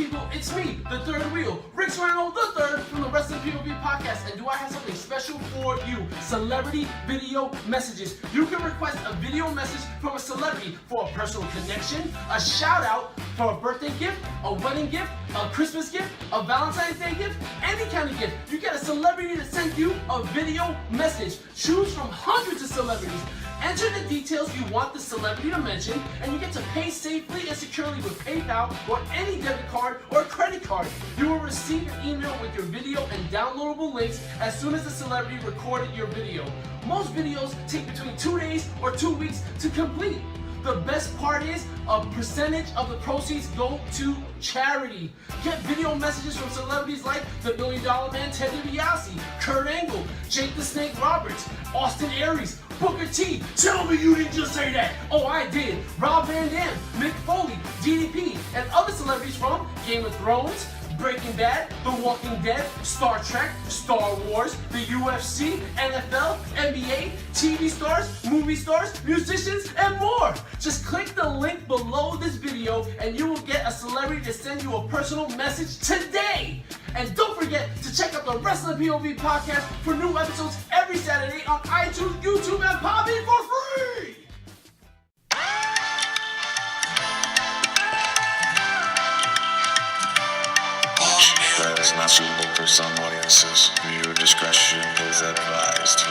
people? It's me, the third wheel, Rick Serrano the third from the Wrestling POV podcast. And do I have something special for you? Celebrity video messages. You can request a video message from a celebrity for a personal connection, a shout out for a birthday gift, a wedding gift, a Christmas gift, a Valentine's Day gift, any kind of gift. You get a celebrity to send you a video message. Choose from hundreds of celebrities. Enter the details you want the celebrity to mention, and you get to pay safely and securely with PayPal or any debit card or credit card. You will receive an email with your video and downloadable links as soon as the celebrity recorded your video. Most videos take between 2 days or 2 weeks to complete. The best part is a percentage of the proceeds go to charity. Get video messages from celebrities like the $1 Million Man Ted DiBiase, Kurt Angle, Jake the Snake Roberts, Austin Aries, Booker T. Tell me you didn't just say that. Oh, I did. Rob Van Dam, Mick Foley, DDP, and other celebrities from Game of Thrones, Breaking Bad, The Walking Dead, Star Trek, Star Wars, the UFC, NFL, NBA, TV stars, movie stars, musicians, and more. Just click the link below this video and you will get a celebrity to send you a personal message today. And don't forget to check out the Wrestling POV podcast for new episodes every Saturday on iTunes, YouTube, and Podbean for free. That is not suitable for some audiences. Viewer discretion is advised.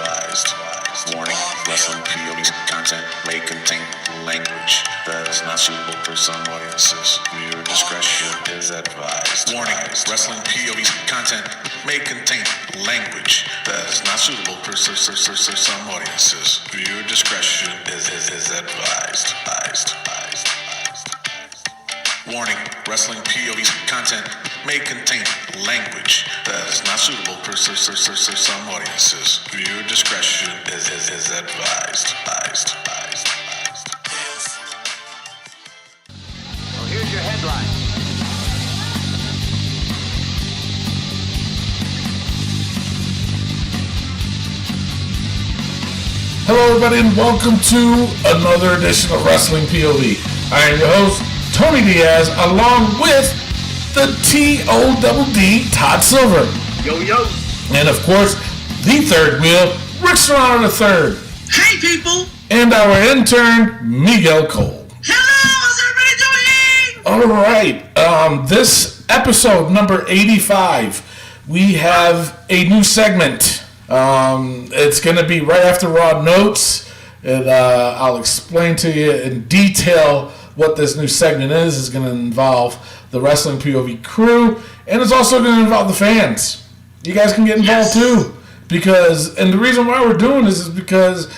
Warning, wrestling POV's content may contain language that is not suitable for some audiences. Viewer discretion is advised. Warning, wrestling POV's content may contain language that is not suitable for some audiences. Viewer discretion is advised. Warning, wrestling POV's content may contain language that is not suitable for some audiences. Viewer discretion is advised. Well, here's your headline. Hello, everybody, and welcome to another edition of Wrestling POV. I am your host, Tony Diaz, along with the T-O-D-D, Todd Silver. Yo, yo. And, of course, the third wheel, Rick Serrano the third. Hey, people. And our intern, Miguel Cole. Hello, how's everybody doing? All right, this episode, number 85, we have a new segment. It's going to be right after Raw Notes, and I'll explain to you in detail what this new segment is. It's going to involve the Wrestling POV crew, and it's also going to involve the fans. You guys can get involved too, and the reason why we're doing this is because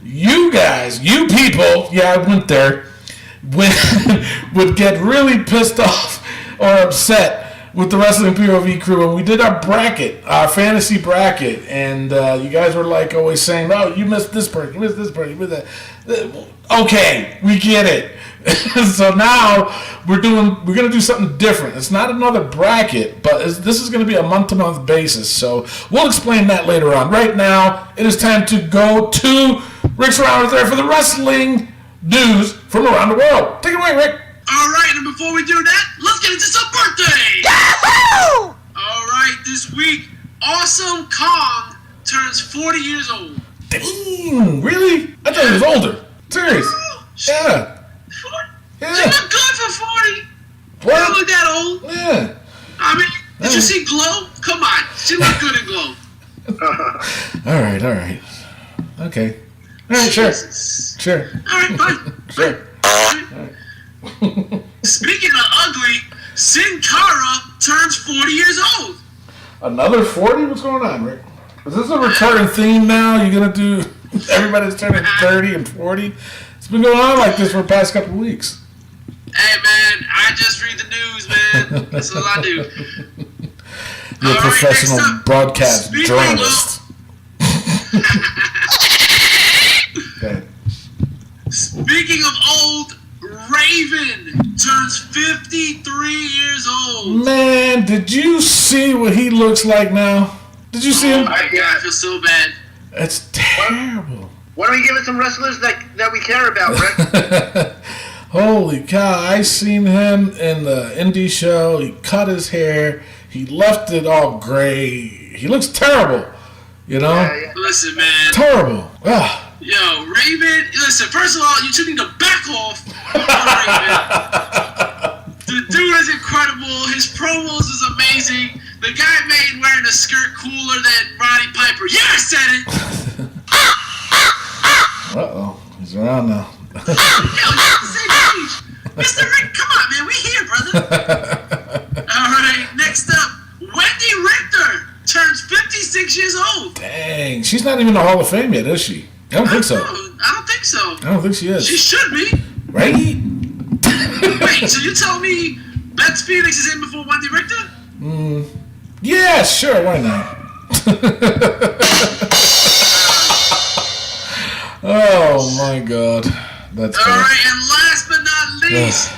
you guys, you people, yeah, I went there, would get really pissed off or upset with the Wrestling POV crew, and we did our bracket, our fantasy bracket, and you guys were like always saying, "Oh, you missed this person, you missed this person, you missed that." Okay, we get it. So now we're gonna do something different. It's not another bracket, but this is gonna be a month-to-month basis. So we'll explain that later on. Right now, it is time to go to Rick Serrano there for the wrestling news from around the world. Take it away, Rick. All right, and before we do that, let's get into some birthdays. Yahoo! All right, this week, Awesome Kong turns 40 years old. Dang, really? I thought he was older. Serious? Yeah. She look good for 40. What? She don't look that old. Yeah. I mean, did you see Glow? Come on, she look good in Glow. All right. Okay. All right, sure. All right, fine. Sure. Speaking of ugly, Sin Cara turns 40 years old. Another 40? What's going on, Rick? Is this a recurring theme now? You're going to do everybody's turning 30 and 40? It's been going on like this for the past couple of weeks. Hey, man, I just read the news, man. That's all I do. You're a professional broadcast journalist. Okay. Speaking of old, Raven turns 53 years old. Man, did you see what he looks like now? Did you see him? Oh my God, I feel so bad. It's terrible. Why don't we give it some wrestlers that we care about, Rick? Holy cow, I seen him in the indie show. He cut his hair. He left it all gray. He looks terrible, you know? Yeah. Listen, man. Terrible. Ah. Yo, Raven, listen, first of all, you two need to back off on Raven. The dude is incredible. His promos is amazing. The guy made wearing a skirt cooler than Roddy Piper. Yeah, I said it. Uh-oh. He's around now. Yo, you're on the same page. Mr. Rick, come on, man. We here, brother. All right, next up, Wendy Richter turns 56 years old. Dang. She's not even in the Hall of Fame yet, is she? I don't think so. I don't think so. I don't think she is. She should be. Right? Wait, so you tell me Beth Phoenix is in before Wendy Richter? Yeah, sure. Why not? Oh, my God. That's All bad. right, and last but not least,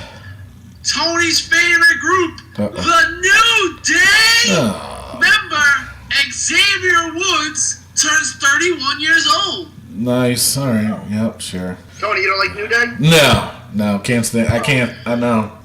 Tony's favorite group, the New Day member Xavier Woods turns 31 years old. Nice. All right. Yep, sure. Tony, you don't like New Day? No, can't stand. I can't. I know.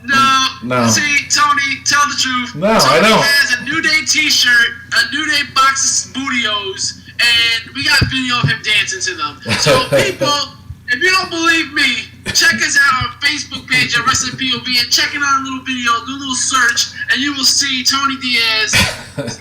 No. See, Tony, tell the truth. No, I Tony don't. has a New Day T-shirt, a New Day box of Bootios, and we got video of him dancing to them. So, people, if you don't believe me, check us out on our Facebook page at Wrestling POV and check it out a little video, do a little search, and you will see Tony Diaz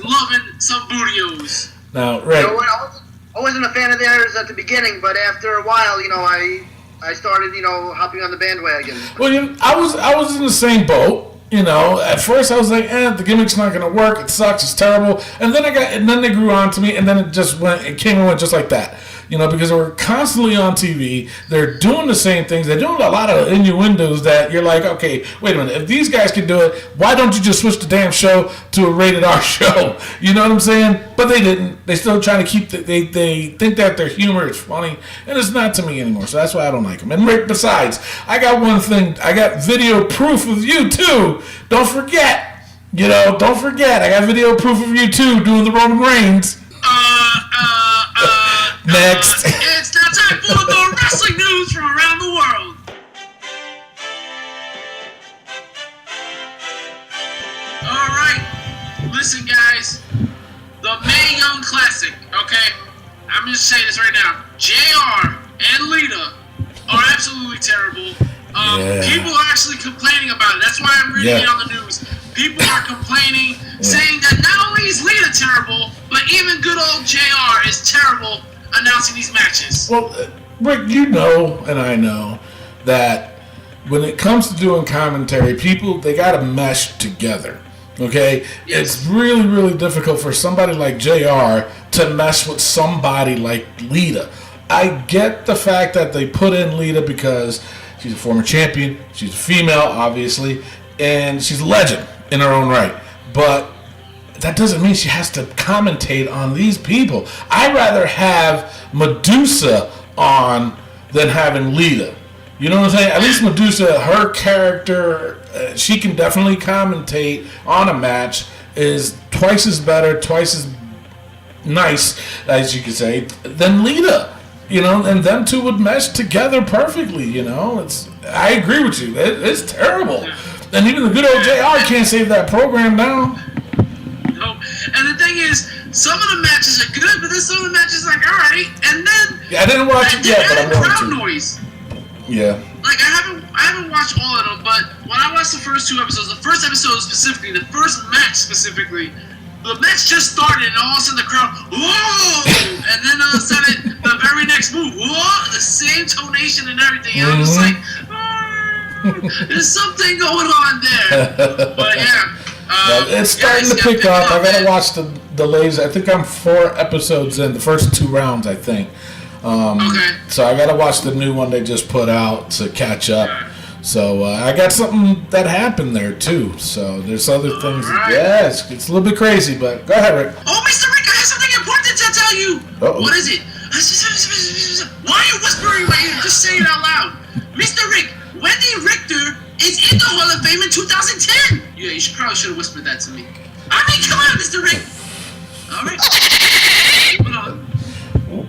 loving some Bootios. Now, Rick. You know what? I wasn't a fan of theirs at the beginning, but after a while, you know, I started, you know, hopping on the bandwagon. Well, I was in the same boat. You know, at first I was like, the gimmick's not gonna work. It sucks. It's terrible. And then they grew on to me, and then it came and went just like that. You know, because they were constantly on TV. They're doing the same things. They're doing a lot of innuendos that you're like, okay, wait a minute. If these guys can do it, why don't you just switch the damn show to a rated R show? You know what I'm saying? But they didn't. They still trying to keep they think that their humor is funny, and it's not to me anymore. So that's why I don't like them. And Rick, besides, I got one thing. I got video proof of you too. Don't forget. You know, don't forget. I got video proof of you too doing the Roman Reigns. Next. It's now time for the wrestling news from around the world. All right, listen, guys. The Mae Young Classic. Okay, I'm just saying this right now. JR and Lita are absolutely terrible. People are actually complaining about it. That's why I'm reading it on the news. People are complaining, saying that not only is Lita terrible, but even good old JR is terrible announcing these matches. Well, Rick, you know, and I know that when it comes to doing commentary, people, they got to mesh together. Okay? Yes. It's really, really difficult for somebody like JR to mesh with somebody like Lita. I get the fact that they put in Lita because she's a former champion, she's a female, obviously, and she's a legend in her own right. But that doesn't mean she has to commentate on these people. I'd rather have Medusa on than having Lita. You know what I'm saying? At least Medusa, her character, she can definitely commentate on a match, is twice as better, twice as nice, as you could say, than Lita. You know, and them two would mesh together perfectly, you know? I agree with you. It's terrible. And even the good old JR can't save that program now. No. And the thing is, some of the matches are good, but then some of the matches are like, alright. And then I didn't watch it yet, but I'm going crowd to. noise. Yeah. Like I haven't watched all of them, but when I watched the first two episodes, the first episode specifically, the first match specifically, the match just started and all of a sudden the crowd, whoa! And then all of a sudden, the very next move, whoa! The same tonation and everything. And I'm just like, there's something going on there. But yeah. It's starting to pick up. I gotta watch the latest. I think I'm 4 episodes in, the first 2 rounds, I think. Okay. So I gotta watch the new one they just put out to catch up. So I got something that happened there too. So there's other things. right. Yeah, it's a little bit crazy, but go ahead, Rick. Oh, Mr. Rick, I have something important to tell you. Uh-oh. What is it? Why are you whispering in my ear? Just say it out loud. Mr. Rick, Wendy Richter is in the Hall of Fame in 2010. Yeah, you probably should have whispered that to me. I mean, come on, Mr. Rick. All right. Moving on.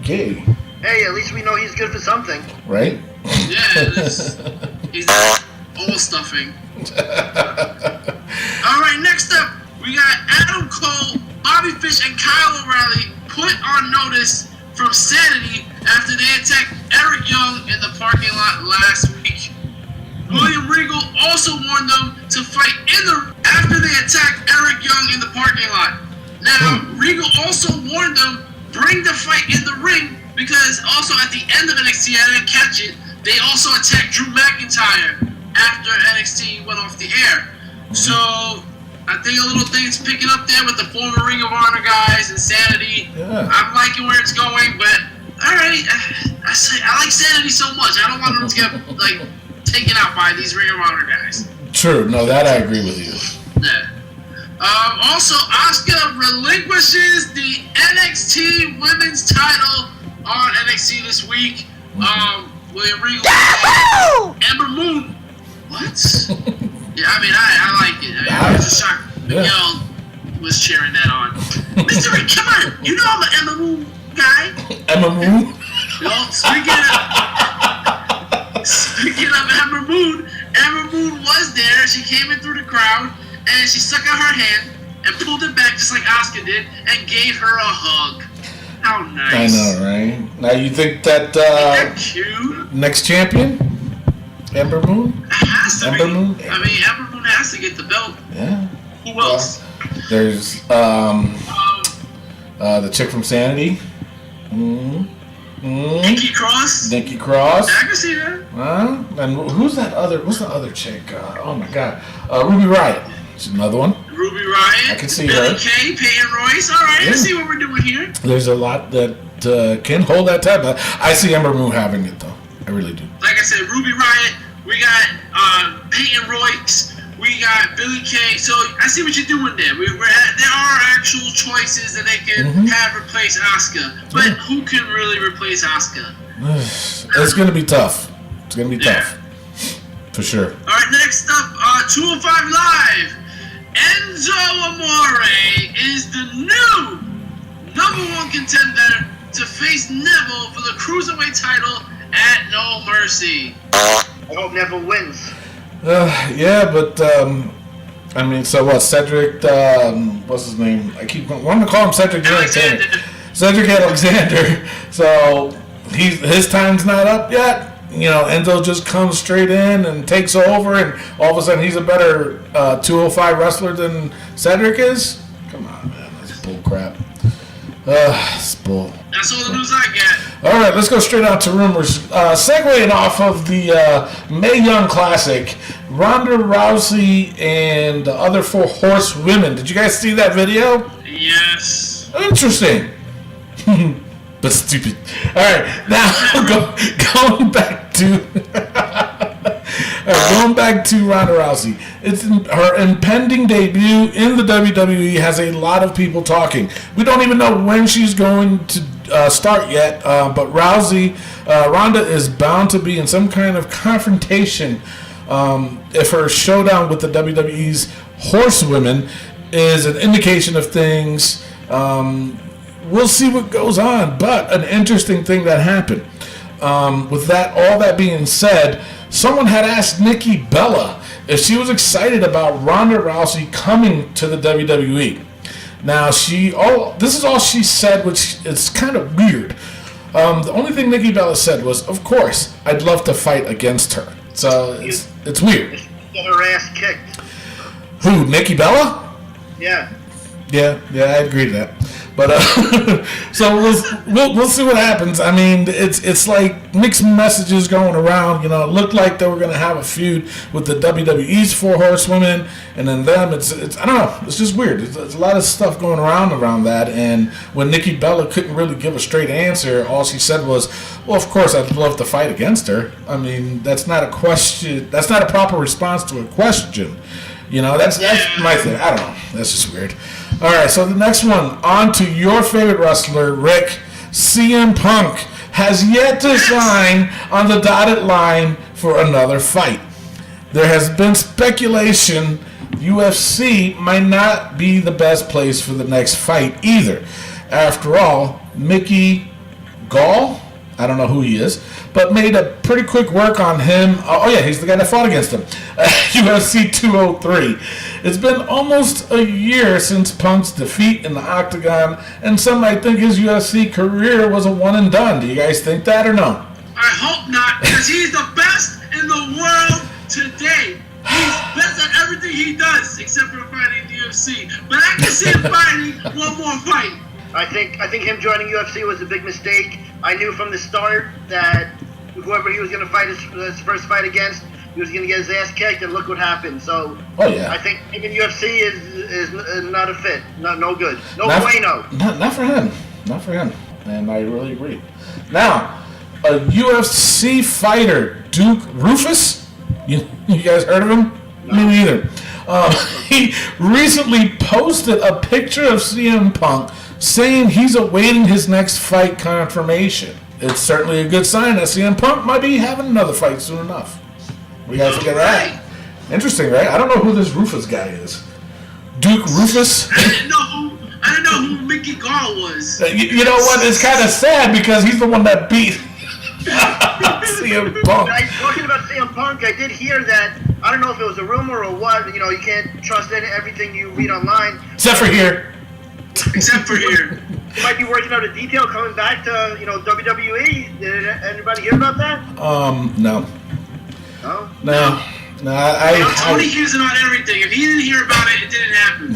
Okay. Hey, at least we know he's good for something. Right? Yeah, he's all stuffing. All right, next up, we got Adam Cole, Bobby Fish, and Kyle O'Reilly put on notice from Sanity after they attacked Eric Young in the parking lot last week. William Regal also warned them to fight after they attacked Eric Young in the parking lot. Now, Regal also warned them, bring the fight in the ring, because also at the end of NXT, I didn't catch it, they also attacked Drew McIntyre after NXT went off the air. So, I think a little thing's picking up there with the former Ring of Honor guys and Sanity. Yeah. I'm liking where it's going, but alright, I like Sanity so much. I don't want them to get taken out by these Ring of Honor guys. True. No, that I agree with you. Yeah. Also, Asuka relinquishes the NXT Women's title on NXT this week. William Regal, Ember Moon. What? Yeah, I mean, I like it. I was just shocked. Miguel was cheering that on. Mr. Rick, come on. You know I'm an Ember Moon guy. Ember Moon? Well, speaking of Ember Moon was there. She came in through the crowd, and she stuck out her hand and pulled it back just like Asuka did and gave her a hug. How nice. I know, right? Now you think that Ain't that cute? next champion? Ember Moon? It has to Ember be. Moon? I mean, Ember Moon has to get the belt. Yeah. Who else? There's the chick from Sanity. Nikki Cross. Nikki Cross. I can see that. And who's that other? What's the other chick? Oh my God, Ruby Riott. She's another one. Ruby Riott. I can see Billie her. Kay, Peyton Royce. All right, Yeah. let's see what we're doing here. There's a lot that can hold that tag, but I see Ember Moon having it though. I really do. Like I said, Ruby Riott. We got Peyton Royce. We got Billie Kay. So I see what you're doing there. There are actual choices that they can have replace Asuka, but who can really replace Asuka? It's gonna be tough. It's gonna be tough, for sure. All right, next up, 205 Live. Enzo Amore is the new #1 contender to face Neville for the Cruiserweight title at No Mercy. I hope Neville wins. Yeah, but I mean, so what? Cedric, what's his name? I keep wanting to call him Cedric Alexander. Cedric Alexander. So his time's not up yet. You know, Enzo just comes straight in and takes over, and all of a sudden he's a better 205 wrestler than Cedric is. Come on, man, that's bull crap. It's bull. That's all the news I got. All right, let's go straight out to rumors. Segueing off of the Mae Young Classic, Ronda Rousey and the other 4 horsewomen. Did you guys see that video? Yes. Interesting. But stupid. All right, now going back to Ronda Rousey. It's her impending debut in the WWE has a lot of people talking. We don't even know when she's going to start yet, but Ronda is bound to be in some kind of confrontation if her showdown with the WWE's horsewomen is an indication of things. We'll see what goes on, but an interesting thing that happened. With all that being said, someone had asked Nikki Bella if she was excited about Ronda Rousey coming to the WWE. Now, this is all she said, which is kind of weird. The only thing Nikki Bella said was, "Of course, I'd love to fight against her." So it's weird. Get her ass kicked. Who, Nikki Bella? Yeah. Yeah, I agree to that. But so we'll see what happens. I mean, it's like mixed messages going around. You know, it looked like they were going to have a feud with the WWE's 4 horsewomen, and then them. It's I don't know. It's just weird. There's a lot of stuff going around that. And when Nikki Bella couldn't really give a straight answer, all she said was, "Well, of course, I'd love to fight against her." I mean, that's not a question. That's not a proper response to a question. You know, that's my thing. I don't know. That's just weird. All right, so the next one, on to your favorite wrestler, Rick. CM Punk has yet to sign on the dotted line for another fight. There has been speculation UFC might not be the best place for the next fight either. After all, Mickey Gall, I don't know who he is, but made a pretty quick work on him. Oh yeah, he's the guy that fought against him. UFC 203. It's been almost a year since Punk's defeat in the octagon, and some might think his UFC career was a one and done. Do you guys think that or no? I hope not, because he's the best in the world today. He's best at everything he does, except for fighting the UFC. But I can see him fighting one more fight. I think him joining UFC was a big mistake. I knew from the start that whoever he was going to fight his first fight against, he was going to get his ass kicked, and look what happened. So I think him in UFC is not a fit. No good. No bueno. Not for him. Not for him. And I really agree. Now, a UFC fighter, Duke Rufus. You guys heard of him? No. Me neither. He recently posted a picture of CM Punk saying he's awaiting his next fight confirmation. It's certainly a good sign that CM Punk might be having another fight soon enough. What do you guys think of that? Interesting, right? I don't know who this Rufus guy is. Duke Rufus? I didn't know who Mickey Gall was. You know what? It's kind of sad because he's the one that beat CM Punk. Talking about CM Punk, I did hear that, I don't know if it was a rumor or what, you can't trust everything you read online. Except for here. He might be working out a detail coming back to, WWE. Did anybody hear about that? No. No? No. Tony hears about everything. If he didn't hear about it, it didn't happen.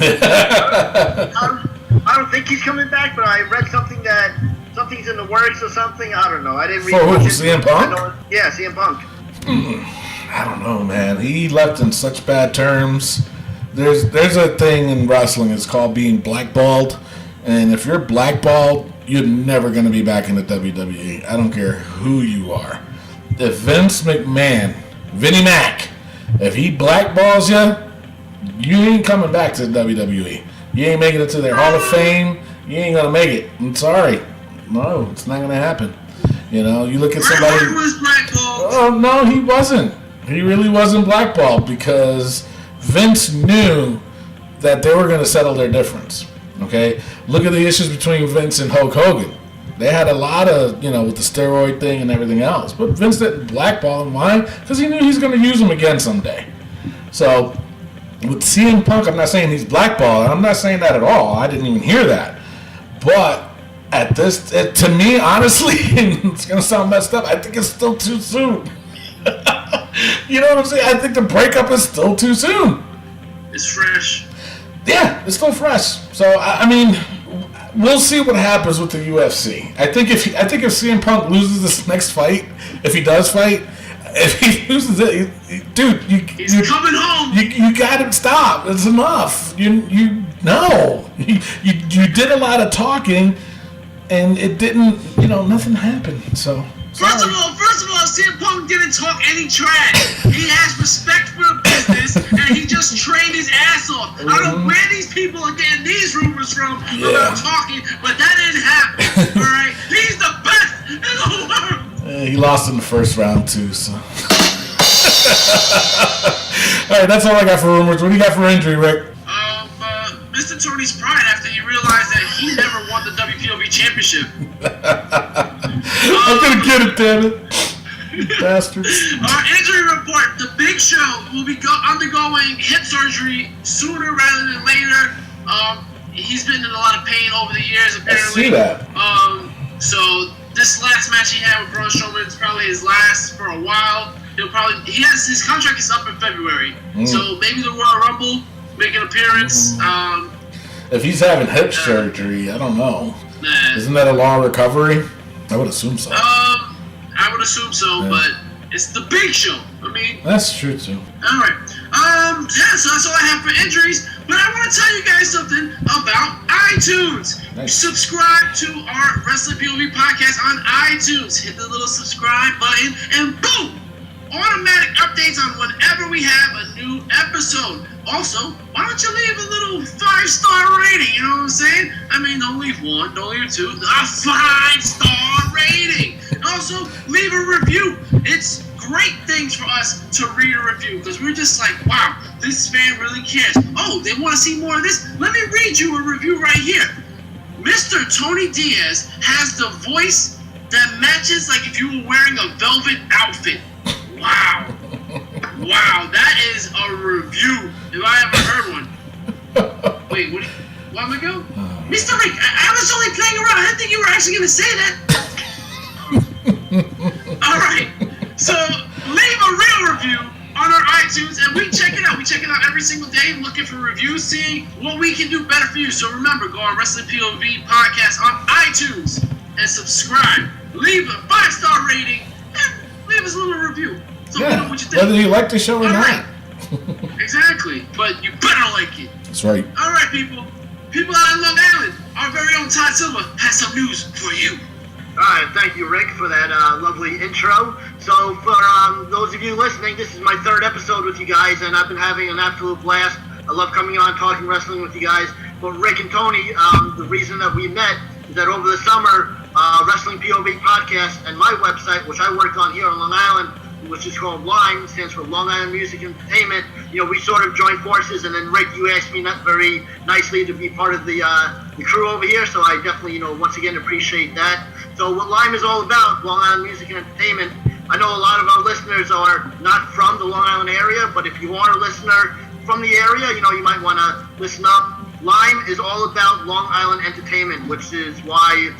I don't think he's coming back, but I read something that something's in the works or something. I don't know. I didn't read for who? CM Punk? Yeah, CM Punk. I don't know, man. He left in such bad terms. There's a thing in wrestling. It's called being blackballed, and if you're blackballed, you're never going to be back in the WWE. I don't care who you are. If Vince McMahon, Vinnie Mac, if he blackballs you, you ain't coming back to the WWE. You ain't making it to their Hall of Fame. You ain't gonna make it. I'm sorry. No, it's not gonna happen. You look at somebody. Bret Hart was blackballed. Oh no, he wasn't. He really wasn't blackballed because Vince knew that they were gonna settle their difference. Okay, look at the issues between Vince and Hulk Hogan. They had a lot of, with the steroid thing and everything else. But Vince didn't blackball him. Why? Because he knew he was going to use him again someday. So, with CM Punk, I'm not saying he's blackballed. I'm not saying that at all. I didn't even hear that. But, to me, honestly, it's going to sound messed up, I think it's still too soon. You know what I'm saying? I think the breakup is still too soon. It's fresh. Yeah, it's still fresh. So, I mean, we'll see what happens with the UFC. I think if CM Punk loses this next fight, if he does fight, if he loses it, dude, he's coming home. You got to stop. It's enough. You did a lot of talking, and it didn't. Nothing happened. So. First of all, CM Punk didn't talk any trash. He has respect for the business, and he just trained his ass off. I don't know where these people are getting these rumors from about talking, but that didn't happen. All right, he's the best in the world. He lost in the first round too. So. All right, that's all I got for rumors. What do you got for injury, Rick? Mr. Tony's pride after he realized that he never won the WPOV championship. I'm gonna get it, damn it. Bastard. Injury report. The Big Show will be undergoing hip surgery sooner rather than later. He's been in a lot of pain over the years, apparently. I see that. So this last match he had with Braun Strowman is probably his last for a while. His contract is up in February. So maybe the Royal Rumble, make an appearance. If he's having hip surgery, I don't know. Nah. Isn't that a long recovery? I would assume so. I would assume so, but it's the Big Show. I mean, that's true too. All right. So that's all I have for injuries. But I want to tell you guys something about iTunes. Nice. Subscribe to our Wrestling POV podcast on iTunes. Hit the little subscribe button, and boom! Automatic updates on whenever we have a new episode. Also, why don't you leave a little 5-star rating? You know what I'm saying? I mean, don't leave one, don't leave two. A 5-star rating. Also, leave a review. It's great things for us to read a review because we're just like, wow, this fan really cares. Oh, they want to see more of this? Let me read you a review right here. Mr. Tony Diaz has the voice that matches like if you were wearing a velvet outfit. Wow. Wow, that is a review if I ever heard one. Wait, what am I go? Mr. Rick, I was only playing around. I didn't think you were actually going to say that. All right. So leave a real review on our iTunes, and we check it out. We check it out every single day, looking for reviews, seeing what we can do better for you. So remember, go on Wrestling POV Podcast on iTunes and subscribe. Leave a 5-star rating and leave us a little review. So we know what you think. Whether you like the show or not. Exactly, but you better like it. That's right. All right, people. People out in Long Island, our very own Todd Silva has some news for you. All right, thank you, Rick, for that lovely intro. So for those of you listening, this is my 3rd episode with you guys, and I've been having an absolute blast. I love coming on, talking wrestling with you guys. But Rick and Tony, the reason that we met is that over the summer, Wrestling POV Podcast and my website, which I work on here on Long Island, which is called LIME, stands for Long Island Music Entertainment. You know, we sort of joined forces, and then Rick, you asked me not very nicely to be part of the crew over here, so I definitely, once again appreciate that. So what LIME is all about, Long Island Music and Entertainment, I know a lot of our listeners are not from the Long Island area, but if you are a listener from the area, you might want to listen up. LIME is all about Long Island Entertainment, which is why it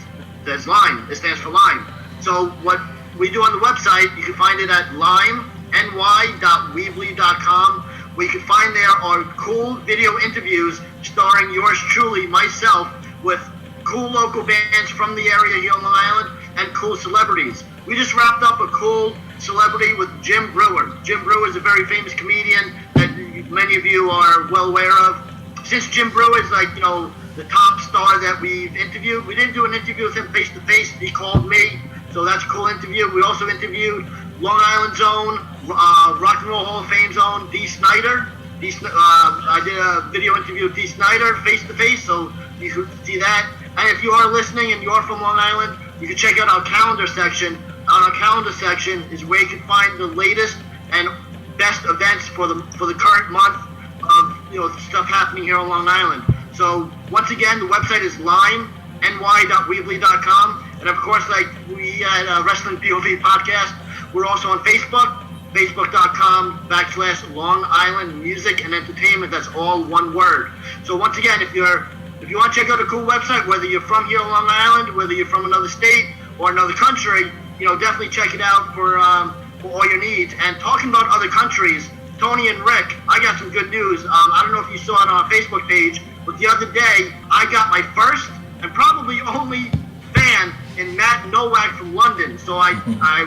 says LIME. It stands for LIME. So what we do on the website, you can find it at limeny.weebly.com, where you can find there are cool video interviews starring yours truly, myself, with cool local bands from the area here on Long Island and cool celebrities. We just wrapped up a cool celebrity with Jim Brewer. Jim Brewer is a very famous comedian that many of you are well aware of. Since Jim Brewer is the top star that we've interviewed, we didn't do an interview with him face to face. He called me. So that's a cool interview. We also interviewed Long Island Zone, Rock and Roll Hall of Fame Zone, Dee Snider. I did a video interview with Dee Snider face to face, so you can see that. And if you are listening and you are from Long Island, you can check out our calendar section. On our calendar section is where you can find the latest and best events for the current month of stuff happening here on Long Island. So once again, the website is limeny.weebly.com. And of course, like we at Wrestling POV Podcast, we're also on Facebook, facebook.com/Long Island Music and Entertainment. That's all one word. So once again, if you want to check out a cool website, whether you're from here on Long Island, whether you're from another state or another country, definitely check it out for all your needs. And talking about other countries, Tony and Rick, I got some good news. I don't know if you saw it on our Facebook page, but the other day I got my first and probably only fan in Matt Nowak from London. So I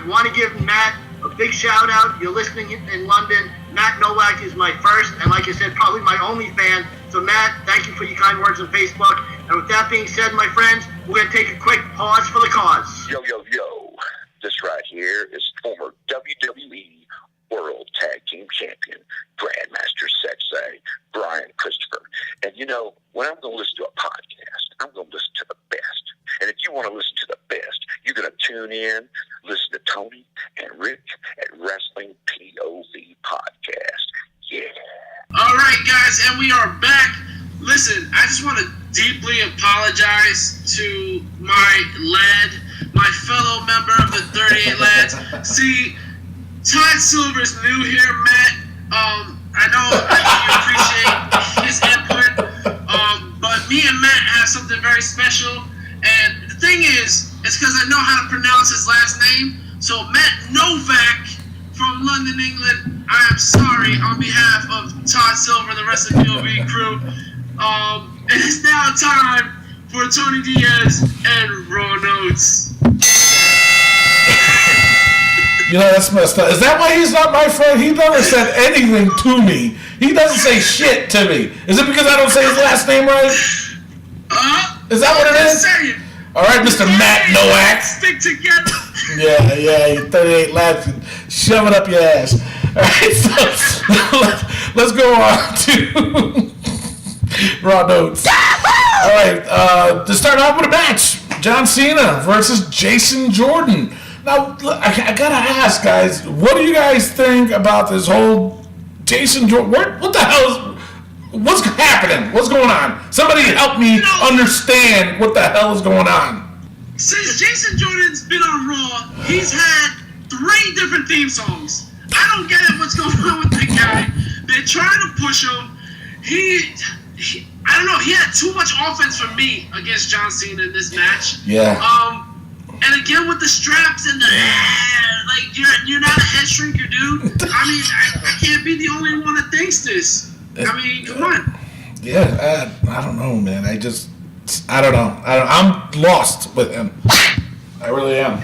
want to give Matt a big shout out. You're listening in London. Matt Nowak is my first and, like I said, probably my only fan. So Matt, thank you for your kind words on Facebook. And with that being said, my friends, we're going to take a quick pause for the cause. Yo, yo, yo. This right here is former WWE World Tag Team Champion, Grandmaster Sexay, Brian Christopher. And when I'm going to listen to a podcast, I'm going to listen to the best. And if you want to listen to the best, you're going to tune in, listen to Tony and Rick at Wrestling POV Podcast. Yeah. All right, guys, and we are back. Listen, I just want to deeply apologize to my fellow member of the 38 Lads. See, Todd Silver's new here, Matt. I know you appreciate his input, but me and Matt have something very special. And the thing is, it's because I know how to pronounce his last name. So Matt Novak from London, England, I am sorry on behalf of Todd Silver and the rest of the POV crew. It is now time for Tony Diaz and Raw Notes. That's messed up. Is that why he's not my friend? He never said anything to me. He doesn't say shit to me. Is it because I don't say his last name right? Is that what it is? Saying. All right, Mr. Matt Nowak. Stick together. Yeah, you 38 lads. Shove it up your ass. All right, so let's go on to Raw Notes. All right, to start off with a match, John Cena versus Jason Jordan. Now, I gotta ask, guys, what do you guys think about this whole Jason Jordan? What the hell what's happening? What's going on? Somebody help me understand what the hell is going on. Since Jason Jordan's been on Raw, he's had 3 different theme songs. I don't get it. What's going on with the guy? They're trying to push him. I don't know. He had too much offense for me against John Cena in this match. Yeah. And again with the straps and the like, you're not a head shrinker, dude. I mean, I can't be the only one that thinks this. I mean, come on. Yeah, I don't know, man. I don't know. I'm lost with him. I really am.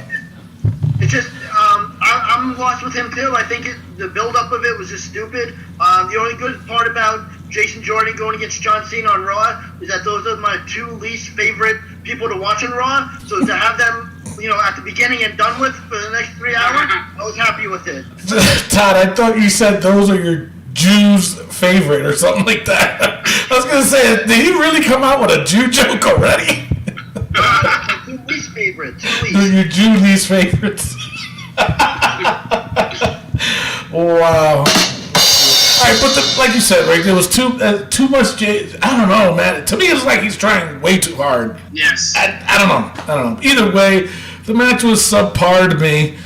It's just, I'm lost with him too. I think the build-up of it was just stupid. The only good part about Jason Jordan going against John Cena on Raw is that those are my 2 least favorite people to watch on Raw. So to have them, at the beginning and done with for the next 3 hours, I was happy with it. Todd, I thought you said those are your Jew's favorite or something like that. I was gonna say, did he really come out with a Jew joke already? My 2 least favorites. Your Jew least favorites. Wow. All right, but like you said, Rick, there was too much. I don't know, man. To me, it's like he's trying way too hard. Yes. I don't know. Either way, the match was subpar to me.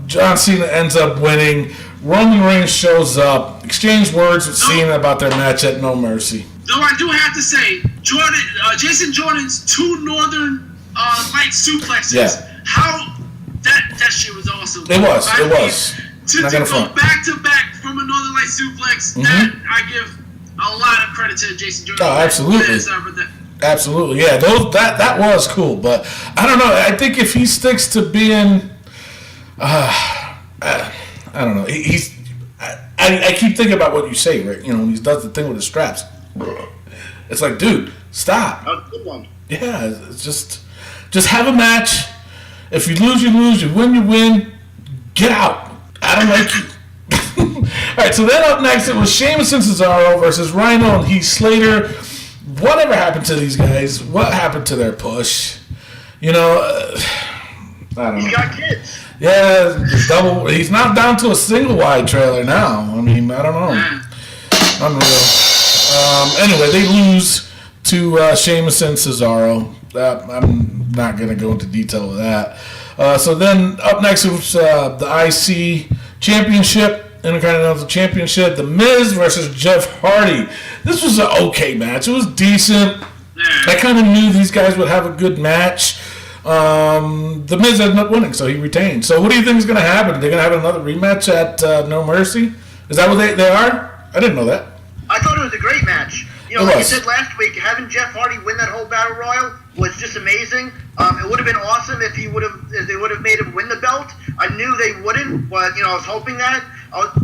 John Cena ends up winning. Roman Reigns shows up, exchanged words with Cena about their match at No Mercy. Though I do have to say, Jason Jordan's 2 Northern Light suplexes. Yeah. How that shit was awesome. It was. To go back to back from a Northern Light suplex, that I give a lot of credit to Jason Jordan. Oh, absolutely. Absolutely, yeah. That was cool, but I don't know. I think if he sticks to being, I don't know. I keep thinking about what you say, Rick. When he does the thing with the straps. It's like, dude, stop. That was a good one. Yeah, it's just have a match. If you lose, you lose. You win, you win. Get out. I don't like you. All right, so then up next, it was Sheamus and Cesaro versus Rhino and Heath Slater. Whatever happened to these guys? What happened to their push? I don't know. He's got kids. Yeah, he's not down to a single wide trailer now. I mean, I don't know. Unreal. Anyway, they lose to Sheamus and Cesaro. I'm not going to go into detail of that. So then up next it was the IC Championship, Intercontinental Championship, The Miz versus Jeff Hardy. This was an okay match. It was decent. I kind of knew these guys would have a good match. The Miz ended up winning, so he retained. So what do you think is going to happen? Are they going to have another rematch at No Mercy? Is that what they are? I didn't know that. I thought it was a great match. Like I said last week, having Jeff Hardy win that whole battle royal was just amazing. It would have been awesome if they would have made him win the belt. I knew they wouldn't, but I was hoping that.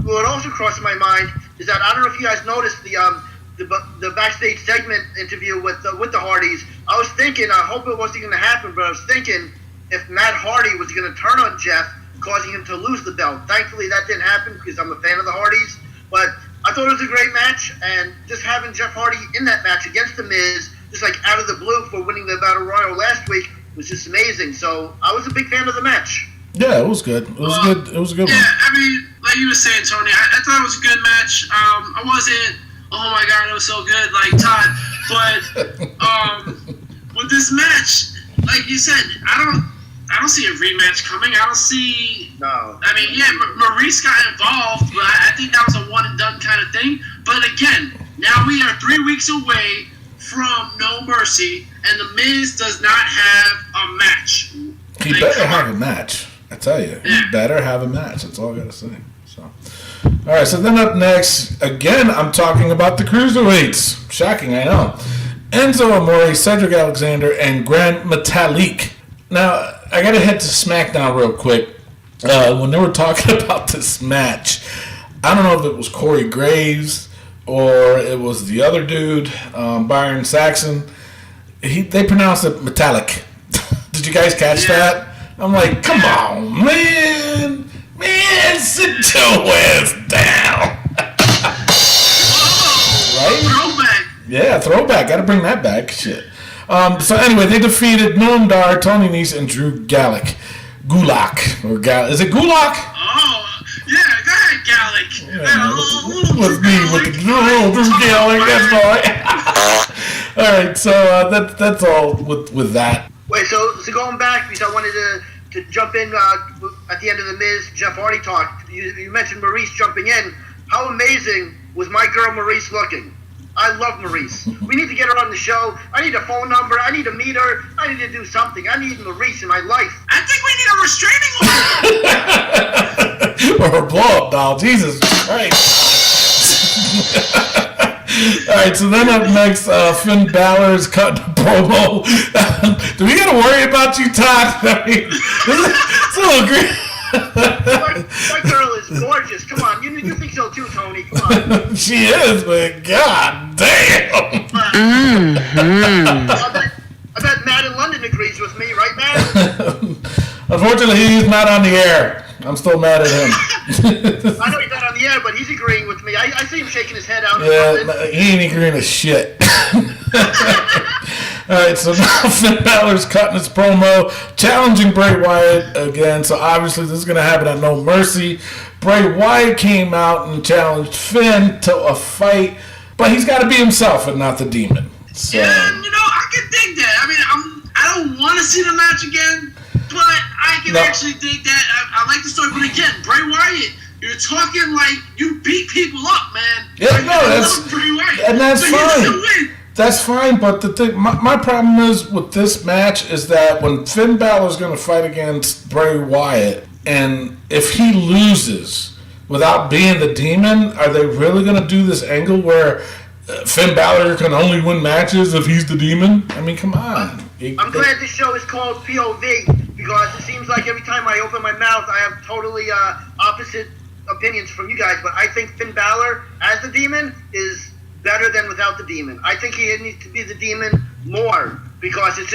What also crossed my mind is that I don't know if you guys noticed the backstage segment interview with the Hardys. I was thinking, I hope it wasn't going to happen, but I was thinking if Matt Hardy was going to turn on Jeff, causing him to lose the belt. Thankfully, that didn't happen because I'm a fan of the Hardys, but I thought it was a great match, and just having Jeff Hardy in that match against The Miz, just like out of the blue for winning the Battle Royal last week, was just amazing. So I was a big fan of the match. Yeah, it was good. It was good. It was a good one. Yeah, I mean, like you were saying, Tony, I thought it was a good match. I wasn't, oh my God, it was so good, like Todd. But with this match, like you said, I don't see a rematch coming. I don't see. No. I mean, yeah, Maryse got involved, but I think that was a one and done kind of thing. But again, now we are 3 weeks away from No Mercy, and The Miz does not have a match. He better have a match. I tell you, he better have a match. That's all I gotta say. So, all right. So then up next, again, I'm talking about the cruiserweights. Shocking, I know. Enzo Amore, Cedric Alexander, and Grand Metalik. Now, I gotta head to SmackDown real quick. When they were talking about this match, I don't know if it was Corey Graves or it was the other dude, Byron Saxon. They pronounced it metallic. Did you guys catch that? I'm like, come on, man, sit your ass down. Right? Throwback. Yeah, throwback. Got to bring that back. Shit. So anyway, they defeated Noam Dar, Tony Nese, and Drew Gulak. Is it Gulak? Oh, yeah, go ahead, Gulak. Yeah, with me, with the Drew Gulak, that's right. All right, so that's all with that. Wait, so going back, because I wanted to jump in at the end of the Miz Jeff Hardy talk. You mentioned Maryse jumping in. How amazing was my girl Maryse looking? I love Maryse. We need to get her on the show. I need a phone number. I need to meet her. I need to do something. I need Maryse in my life. I think we need a restraining order. Or a blow-up doll. Jesus Christ. All right, so then up next, Finn Balor's cutting a promo. Do we got to worry about you, Todd? I mean, it's a little great. My girl is gorgeous. Come on, you think so too, Tony? Come on. She is, but god damn. I bet Matt in London agrees with me, right, Matt? Unfortunately, he's not on the air. I'm still mad at him. I know he's not on the air, but he's agreeing with me. I see him shaking his head out. Yeah, he ain't agreeing to shit. Alright, so now Finn Balor's cutting his promo, challenging Bray Wyatt again. So obviously this is going to happen at No Mercy. Bray Wyatt came out and challenged Finn to a fight, but he's got to be himself and not the demon. So. Yeah, I can dig that. I mean, I don't want to see the match again, but I can actually dig that. I like the story, but again, Bray Wyatt, you're talking like you beat people up, man. Yeah, like, that's Bray Wyatt, and that's so fine. That's fine, but the thing, my problem is with this match is that when Finn Balor's going to fight against Bray Wyatt, and if he loses without being the demon, are they really going to do this angle where Finn Balor can only win matches if he's the demon? I mean, come on. I'm glad this show is called POV, because it seems like every time I open my mouth, I have totally opposite opinions from you guys, but I think Finn Balor as the demon is better than without the demon. I think he needs to be the demon more, because it's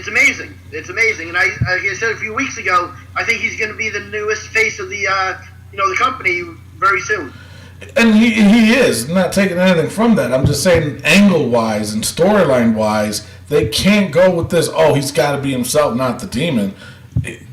amazing. It's amazing. And like I said a few weeks ago, I think he's going to be the newest face of the the company very soon. And he is, not taking anything from that. I'm just saying angle-wise and storyline-wise, they can't go with this, he's got to be himself, not the demon.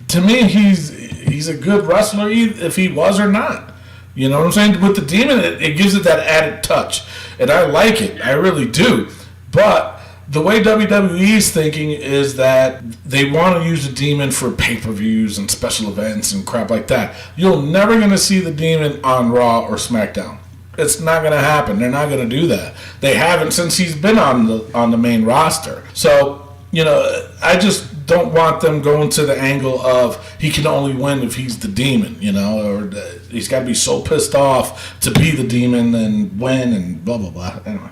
To me, he's a good wrestler if he was or not. You know what I'm saying? With the demon, it gives it that added touch. And I like it. I really do. But the way WWE's thinking is that they want to use the demon for pay-per-views and special events and crap like that. You're never going to see the demon on Raw or SmackDown. It's not going to happen. They're not going to do that. They haven't since he's been on the main roster. So, I just don't want them going to the angle of he can only win if he's the demon, or he's got to be so pissed off to be the demon and win and blah, blah, blah. Anyway.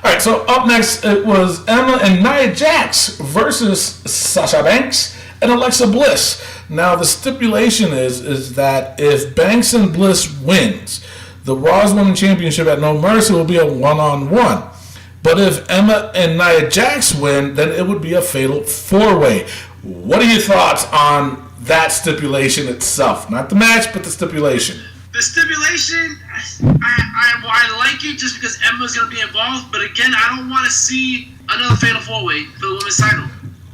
All right, so up next, it was Emma and Nia Jax versus Sasha Banks and Alexa Bliss. Now, the stipulation is that if Banks and Bliss wins, the Raw's Women's Championship at No Mercy will be a one-on-one. But if Emma and Nia Jax win, then it would be a fatal four-way. What are your thoughts on that stipulation itself? Not the match, but the stipulation. The stipulation, I like it just because Emma's going to be involved. But again, I don't want to see another fatal four-way for the women's title.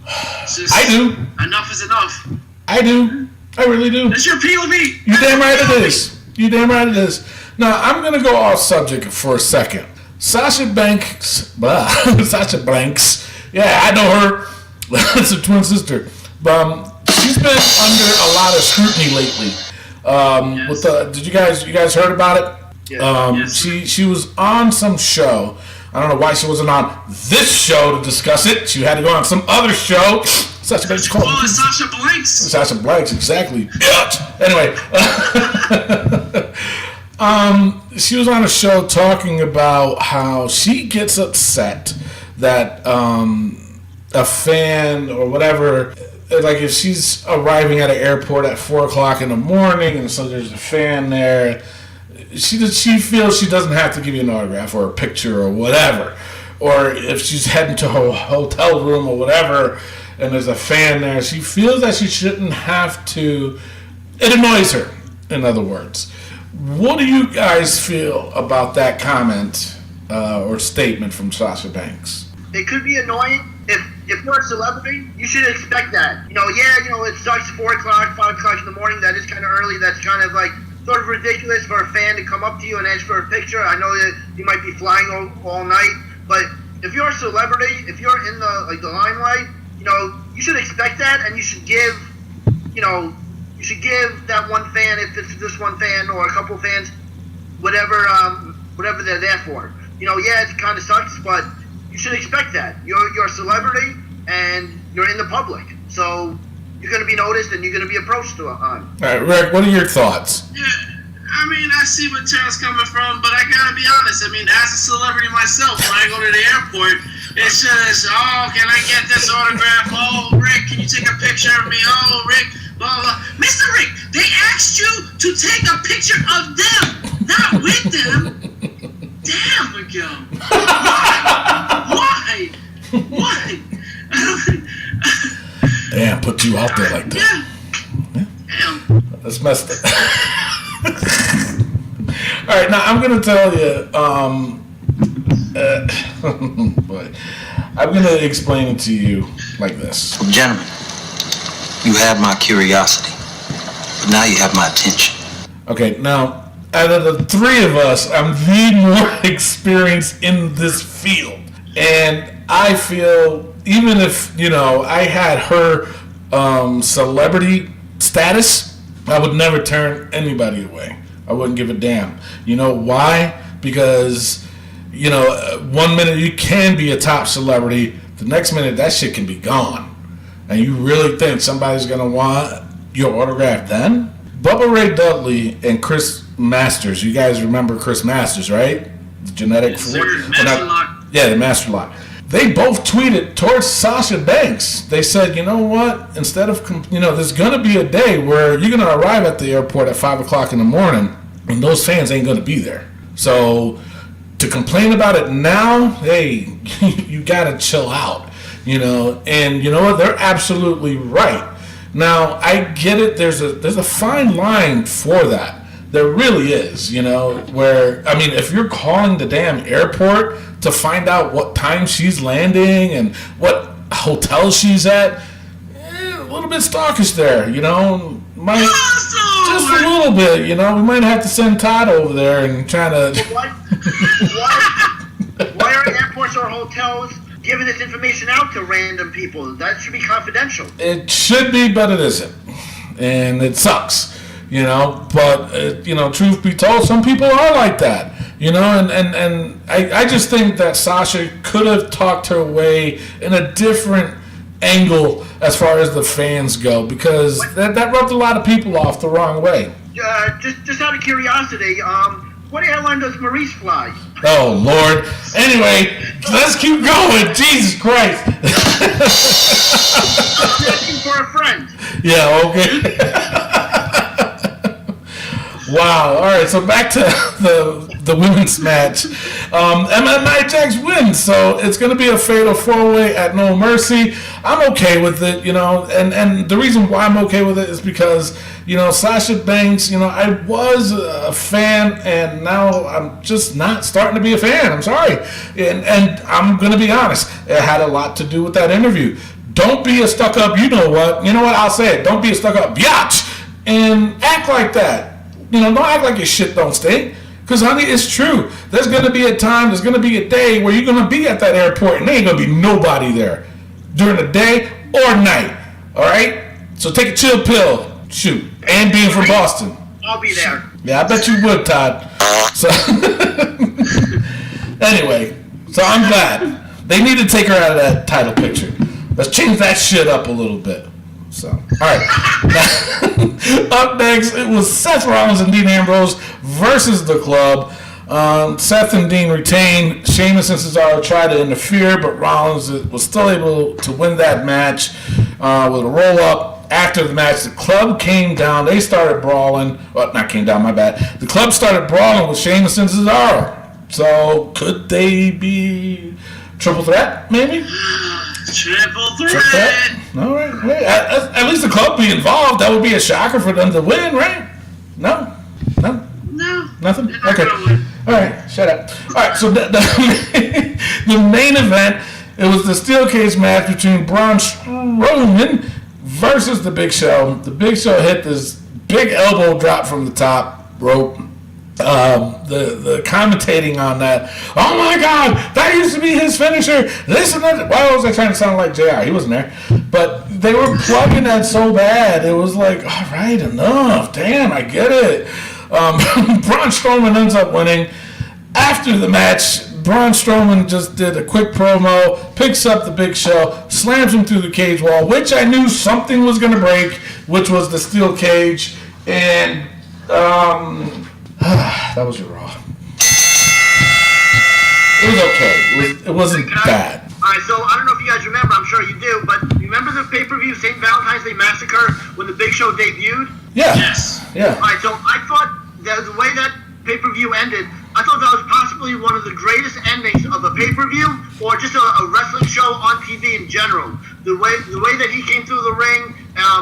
I do. Enough is enough. I do. I really do. It's your POV. You damn right it is. You damn right it is. Now, I'm going to go off subject for a second. Sasha Banks, Sasha Banks, yeah, I know her. That's a twin sister. She's been under a lot of scrutiny lately. Yes. Did you guys heard about it? Yes. She was on some show. I don't know why she wasn't on this show to discuss it. She had to go on some other show. Sasha Banks called it Sasha Blanks. Sasha Blanks, exactly. Anyway. She was on a show talking about how she gets upset that a fan or whatever, like if she's arriving at an airport at 4 o'clock in the morning and so there's a fan there, she feels she doesn't have to give you an autograph or a picture or whatever. Or if she's heading to her hotel room or whatever and there's a fan there, she feels that she shouldn't have to. It annoys her, in other words. What do you guys feel about that comment or statement from Sasha Banks? It could be annoying. If you're a celebrity, you should expect that. It starts 4 o'clock, 5 o'clock in the morning. That is kind of early. That's kind of like sort of ridiculous for a fan to come up to you and ask for a picture. I know that you might be flying all night, but if you're a celebrity, if you're in the limelight, you should expect that, and you should give, that one fan, if it's just one fan or a couple fans, whatever they're there for. It kind of sucks, but you should expect that. You're a celebrity, and you're in the public, so you're going to be noticed, and you're going to be approached on. All right, Rick, what are your thoughts? Yeah, I see where Terrell's coming from, but I gotta be honest. As a celebrity myself, when I go to the airport, it says, "Oh, can I get this autograph? Oh, Rick, can you take a picture of me? Oh, Rick, blah blah." Mr. Rick, they asked you to take a picture of them, not with them. Damn, Miguel. Why? I don't. Damn, put you out there like that. Yeah. Damn. That's messed up. All right, now I'm going to tell you, boy, I'm going to explain it to you like this. Gentlemen, you have my curiosity, but now you have my attention. Okay, now, out of the three of us, I'm the more experienced in this field. And I feel, even if, I had her celebrity status, I would never turn anybody away. I wouldn't give a damn. You know why? Because, 1 minute you can be a top celebrity, the next minute that shit can be gone. And you really think somebody's going to want your autograph then? Bubba Ray Dudley and Chris Masters. You guys remember Chris Masters, right? The genetic... Yes, sir. Master Lock. Yeah, the Master Lock. They both tweeted towards Sasha Banks. They said, you know what? Instead of, there's going to be a day where you're going to arrive at the airport at 5 o'clock in the morning and those fans ain't going to be there. So to complain about it now, hey, you got to chill out, And you know what? They're absolutely right. Now, I get it. There's a fine line for that. There really is, where, if you're calling the damn airport to find out what time she's landing and what hotel she's at, a little bit stalkish there, just a little bit, we might have to send Todd over there and try to... Why are airports or hotels giving this information out to random people? That should be confidential. It should be, but it isn't. And it sucks. But truth be told, some people are like that, and I just think that Sasha could have talked her way in a different angle as far as the fans go, because that rubbed a lot of people off the wrong way. Just out of curiosity, what airline does Maryse fly? Oh, Lord. Anyway, let's keep going. Jesus Christ. I'm asking for a friend. Yeah, okay. Wow. All right. So back to the women's match. Nia Jax wins, so it's going to be a fatal 4-way at No Mercy. I'm okay with it, and the reason why I'm okay with it is because, Sasha Banks, I was a fan, and now I'm just not starting to be a fan. I'm sorry. And I'm going to be honest. It had a lot to do with that interview. Don't be a stuck-up, I'll say it. Don't be a stuck-up biatch and act like that. Don't act like your shit don't stink. Because, honey, it's true. There's going to be a time, there's going to be a day where you're going to be at that airport and there ain't going to be nobody there during the day or night. All right? So take a chill pill. Shoot. And being from Boston. I'll be there. Yeah, I bet you would, Todd. So, anyway, so I'm glad. They need to take her out of that title picture. Let's change that shit up a little bit. So, all right. Up next, it was Seth Rollins and Dean Ambrose versus the Club. Seth and Dean retained. Sheamus and Cesaro tried to interfere, but Rollins was still able to win that match with a roll-up. After the match, the Club came down. They started brawling. Well, not came down, my bad. The Club started brawling with Sheamus and Cesaro. So, could they be triple threat, maybe? Triple threat. All right. At least the Club be involved. That would be a shocker for them to win, right? No. Nothing? Okay. All right. Shut up. All right. So the main event, it was the steel cage match between Braun Strowman versus the Big Show. The Big Show hit this big elbow drop from the top rope. the commentating on that. Oh my God, that used to be his finisher. This and that. Why was I trying to sound like JR? He wasn't there. But they were plugging that so bad. It was like, all right, enough. Damn, I get it. Braun Strowman ends up winning. After the match, Braun Strowman just did a quick promo, picks up the Big Show, slams him through the cage wall, which I knew something was going to break, which was the steel cage. And that was your Raw. It was okay. It wasn't bad. All right, so I don't know if you guys remember. I'm sure you do, but remember the pay-per-view St. Valentine's Day Massacre when the Big Show debuted? Yeah. Yes. Yeah. All right, so I thought that the way that pay-per-view ended, I thought that was possibly one of the greatest endings of a pay-per-view or just a wrestling show on TV in general. The way that he came through the ring,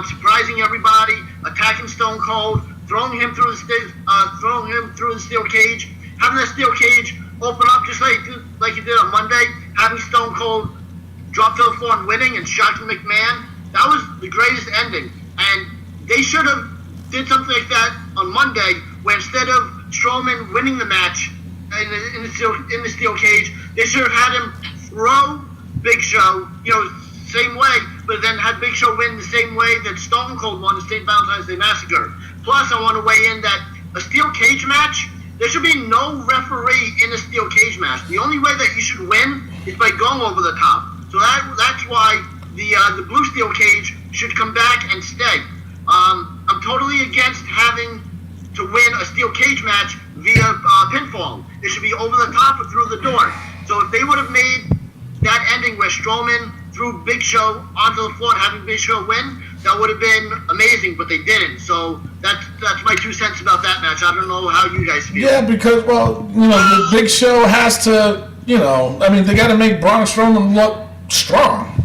surprising everybody, attacking Stone Cold, throwing him through the steel cage, having that steel cage open up just like he did on Monday, having Stone Cold drop to the floor and winning and shocking McMahon. That was the greatest ending, and they should have did something like that on Monday, where instead of Strowman winning the match in the steel cage, they should have had him throw Big Show, same way, but then had Big Show win the same way that Stone Cold won the St. Valentine's Day Massacre. Plus, I want to weigh in that a steel cage match, there should be no referee in a steel cage match. The only way that you should win is by going over the top. So that's why the blue steel cage should come back and stay. I'm totally against having to win a steel cage match via pinfall. It should be over the top or through the door. So if they would have made that ending where Strowman threw Big Show onto the floor and having Big Show win, that would have been amazing, but they didn't. So that's my 2 cents about that match. I don't know how you guys feel. Yeah, because, the Big Show has to, they got to make Braun Strowman look strong.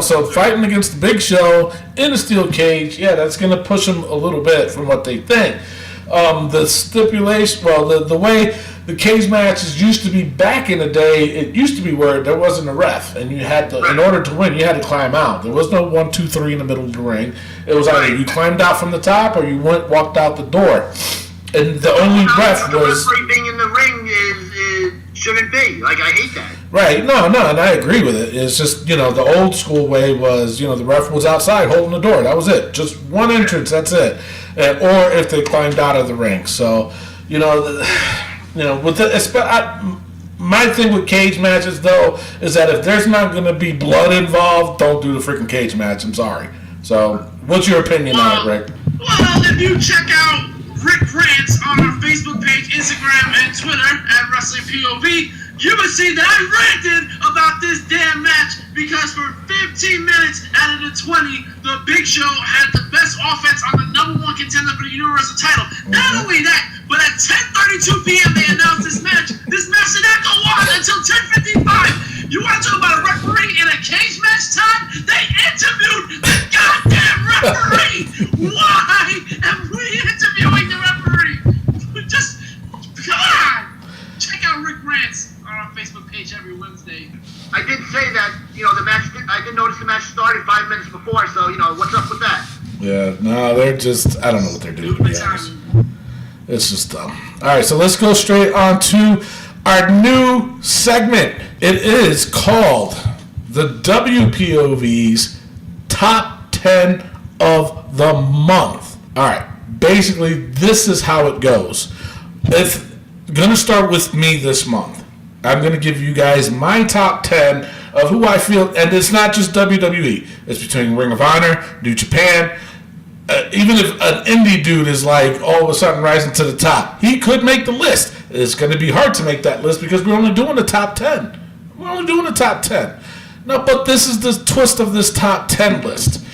So fighting against the Big Show in a steel cage, that's going to push them a little bit from what they think. The stipulation, the way the cage matches used to be back in the day, it used to be where there wasn't a ref, and you had to, in order to win, you had to climb out. There was no 1, 2, 3 in the middle of the ring. It was either you climbed out from the top or you walked out the door. And the only ref was... The referee being in the ring shouldn't be. I hate that. Right, no, and I agree with it. It's just, the old school way was, the ref was outside holding the door. That was it. Just one entrance, that's it. Or if they climbed out of the ring. So, my thing with cage matches, though, is that if there's not going to be blood involved, don't do the freaking cage match. I'm sorry. So, what's your opinion on it, Rick? Well, if you check out Rick Rants on our Facebook page, Instagram, and Twitter at Wrestling POV, you would see that I ranted about this damn match because for 15 minutes out of the 20, the Big Show had the best offense on the #1 contender for the Universal title. Not only that, but at 10:32 p.m. they announced this match. This match did not go on until 10:55. You want to talk about a referee in a cage match time? They interviewed the goddamn referee. Why am we interviewing the referee? Just, come on. Check out Rick Rants on our Facebook page every Wednesday. I did say that, the match, I did notice the match started 5 minutes before, so, what's up with that? Yeah, no, they're just, I don't know what they're doing, to be honest. It's just dumb. All right, so let's go straight on to our new segment. It is called the WPOV's Top 10 of the Month. All right, basically, this is how it goes. It's going to start with me this month. I'm going to give you guys my top 10 of who I feel, and it's not just WWE. It's between Ring of Honor, New Japan. Even if an indie dude is all of a sudden rising to the top, he could make the list. It's going to be hard to make that list because we're only doing the top 10. We're only doing the top 10. No, but this is the twist of this top 10 list.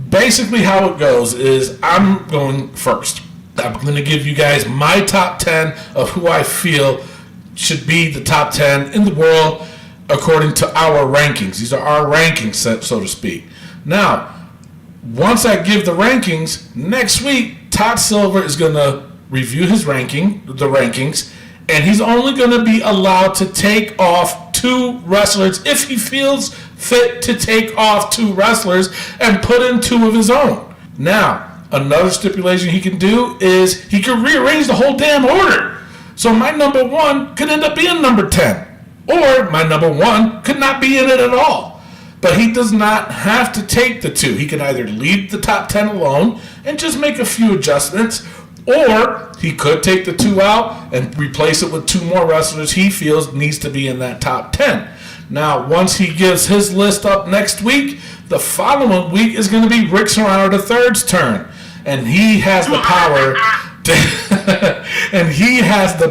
Basically how it goes is I'm going first. I'm going to give you guys my top 10 of who I feel should be the top 10 in the world according to our rankings. These are our rankings, so to speak. Now, once I give the rankings, next week, Todd Silver is going to review the rankings, and he's only going to be allowed to take off 2 wrestlers if he feels fit to take off 2 wrestlers and put in 2 of his own. Now, another stipulation he can do is he can rearrange the whole damn order. So my number 1 could end up being number 10. Or my number 1 could not be in it at all. But he does not have to take the 2. He can either leave the top 10 alone and just make a few adjustments, or he could take the 2 out and replace it with 2 more wrestlers he feels needs to be in that top 10. Now, once he gives his list up next week, the following week is going to be Rick Serrano III's turn. And he has the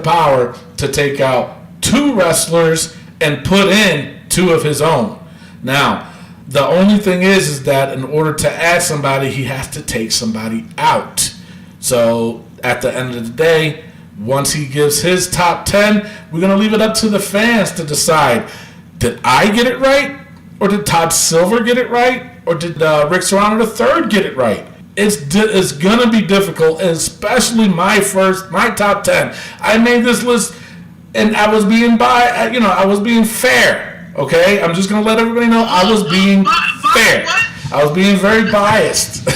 power to take out 2 wrestlers and put in 2 of his own. Now, the only thing is that in order to add somebody, he has to take somebody out. So at the end of the day, once he gives his top 10, we're going to leave it up to the fans to decide, did I get it right? Or did Todd Silver get it right? Or did Rick Serrano III get it right? It's going to be difficult, especially my top 10. I made this list and I was being I was being fair. Okay? I'm just going to let everybody know I was being fair. I was being very biased.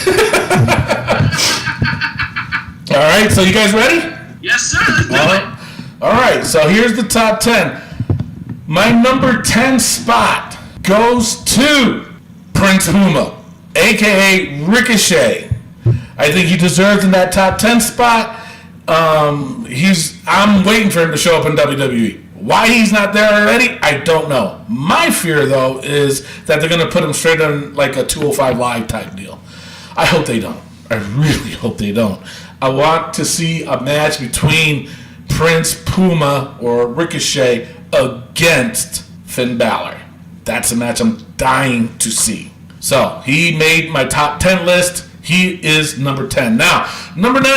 All right, so you guys ready? Yes, sir. Let's do it. All right, so here's the top 10. My number 10 spot goes to Prince Puma, a.k.a. Ricochet. I think he deserves in that top 10 spot. I'm waiting for him to show up in WWE. Why he's not there already, I don't know. My fear, though, is that they're going to put him straight on like a 205 Live type deal. I hope they don't. I really hope they don't. I want to see a match between Prince Puma or Ricochet against Finn Balor. That's a match I'm dying to see. So, he made my top 10 list. He is number 10. Now, number 9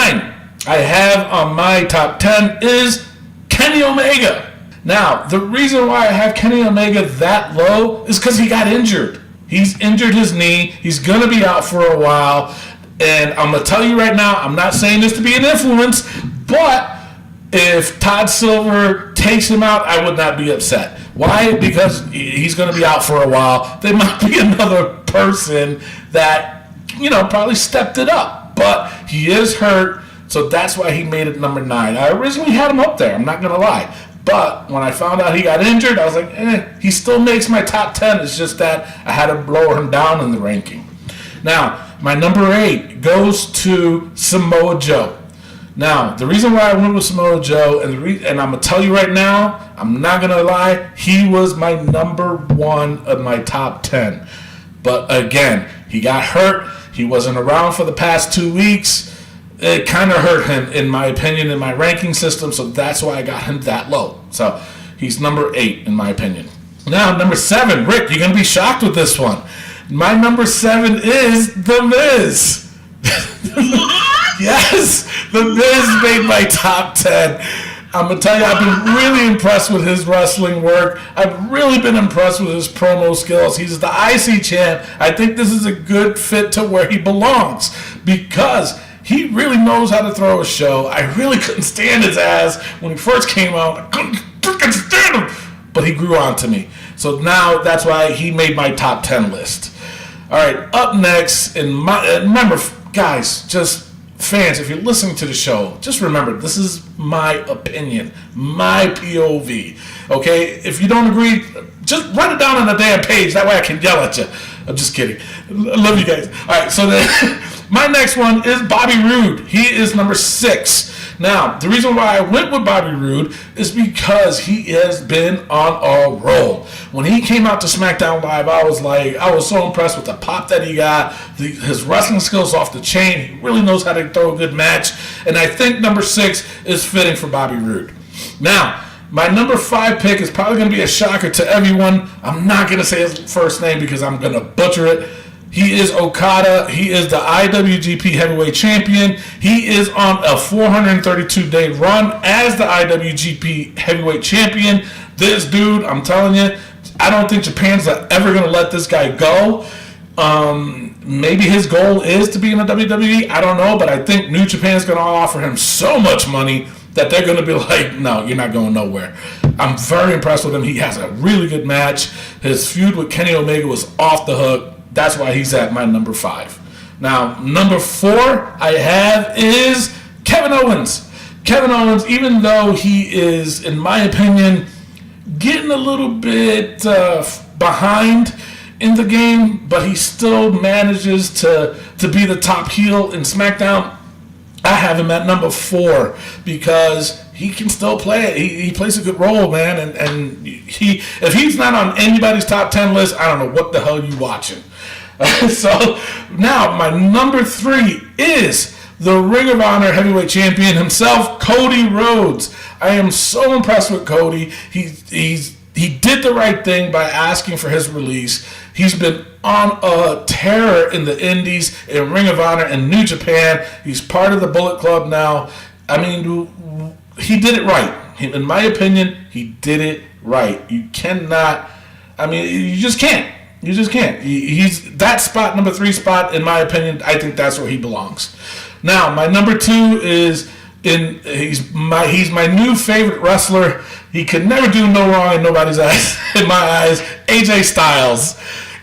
I have on my top 10 is Kenny Omega. Now, the reason why I have Kenny Omega that low is because he got injured. He's injured his knee. He's going to be out for a while. And I'm going to tell you right now, I'm not saying this to be an influence, but if Todd Silver takes him out, I would not be upset. Why? Because he's going to be out for a while. There might be another person that, probably stepped it up. But he is hurt, so that's why he made it number 9. I originally had him up there, I'm not going to lie. But when I found out he got injured, I was like, he still makes my top 10. It's just that I had to lower him down in the ranking. Now, my number 8 goes to Samoa Joe. Now, the reason why I went with Samoa Joe, and I'm going to tell you right now, I'm not going to lie, he was my number 1 of my top 10. But again, he got hurt. He wasn't around for the past 2 weeks. It kind of hurt him, in my opinion, in my ranking system, so that's why I got him that low. So he's number 8, in my opinion. Now, number 7, Rick, you're going to be shocked with this one. My number 7 is The Miz. Yes, The Miz made my top 10. I'm going to tell you, I've been really impressed with his wrestling work. I've really been impressed with his promo skills. He's the IC champ. I think this is a good fit to where he belongs because he really knows how to throw a show. I really couldn't stand his ass when he first came out. I couldn't freaking stand him. But he grew on to me. So now that's why he made my top 10 list. All right, up next, remember, guys, just fans, if you're listening to the show, just remember, this is my opinion, my POV, okay? If you don't agree, just write it down on the damn page. That way I can yell at you. I'm just kidding. I love you guys. All right, so then my next one is Bobby Roode. He is number 6. Now, the reason why I went with Bobby Roode is because he has been on a roll. When he came out to SmackDown Live, I was so impressed with the pop that he got, his wrestling skills off the chain. He really knows how to throw a good match. And I think number 6 is fitting for Bobby Roode. Now, my number 5 pick is probably going to be a shocker to everyone. I'm not going to say his first name because I'm going to butcher it. He is Okada. He is the IWGP Heavyweight Champion. He is on a 432-day run as the IWGP Heavyweight Champion. This dude, I'm telling you, I don't think Japan's ever going to let this guy go. Maybe his goal is to be in the WWE. I don't know, but I think New Japan's going to offer him so much money that they're going to be like, no, you're not going nowhere. I'm very impressed with him. He has a really good match. His feud with Kenny Omega was off the hook. That's why he's at my number 5. Now, number 4 I have is Kevin Owens. Kevin Owens, even though he is, in my opinion, getting a little bit behind in the game, but he still manages to be the top heel in SmackDown. I have him at number 4 because he can still play it. He plays a good role, man, and if he's not on anybody's top 10 list, I don't know what the hell you watching. So now my number 3 is the Ring of Honor Heavyweight Champion himself, Cody Rhodes. I am so impressed with Cody. He did the right thing by asking for his release. He's been on a tear in the Indies, in Ring of Honor, and New Japan. He's part of the Bullet Club now. I mean, he did it right. In my opinion, he did it right. You cannot, you just can't. You just can't. He's that spot, number 3 spot, in my opinion, I think that's where he belongs. Now, my number 2 is he's my new favorite wrestler. He could never do no wrong in nobody's eyes, in my eyes, AJ Styles.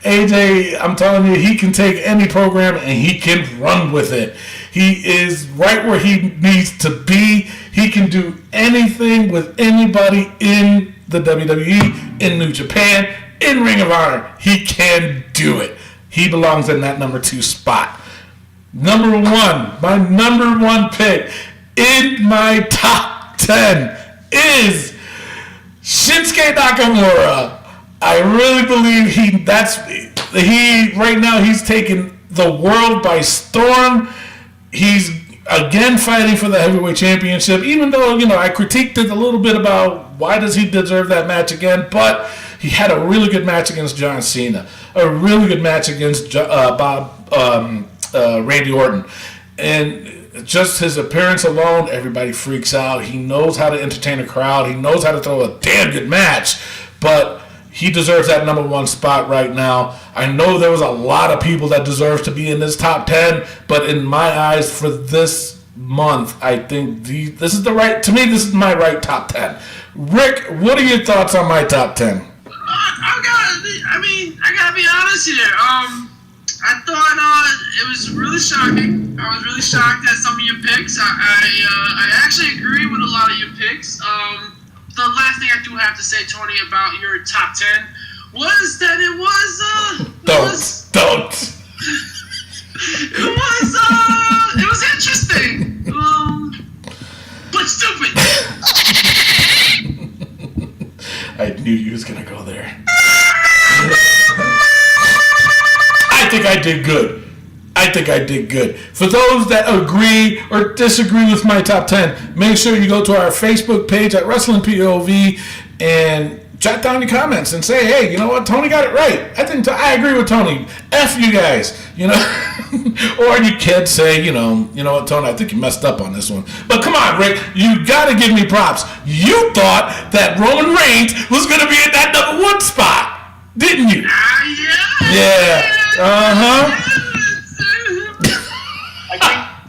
AJ, I'm telling you, he can take any program and he can run with it. He is right where he needs to be. He can do anything with anybody in the WWE, in New Japan, in Ring of Honor. He can do it. He belongs in that number 2 spot. Number 1, my number 1 pick in my top 10 is Shinsuke Nakamura. I really believe he right now he's taken the world by storm. He's again fighting for the heavyweight championship, even though, I critiqued it a little bit about why does he deserve that match again, but he had a really good match against John Cena, a really good match against Randy Orton, and just his appearance alone, everybody freaks out. He knows how to entertain a crowd. He knows how to throw a damn good match, but he deserves that number 1 spot right now. I know there was a lot of people that deserve to be in this top 10, but in my eyes, for this month, I think this is my right top 10. Rick, what are your thoughts on my top 10? I gotta be honest here. I thought it was really shocking. I was really shocked at some of your picks. I actually agree with a lot of your picks. The last thing I do have to say, Tony, about your top 10 was that it was it was interesting, but stupid. I knew you was gonna go there. I think I did good. For those that agree or disagree with my top 10, make sure you go to our Facebook page at Wrestling POV and jot down your comments and say, hey, you know what, Tony got it right. I agree with Tony. F you guys, Or you can say, you know what, Tony, I think you messed up on this one. But come on, Rick, you got to give me props. You thought that Roman Reigns was going to be at that number 1 spot, didn't you? Yeah.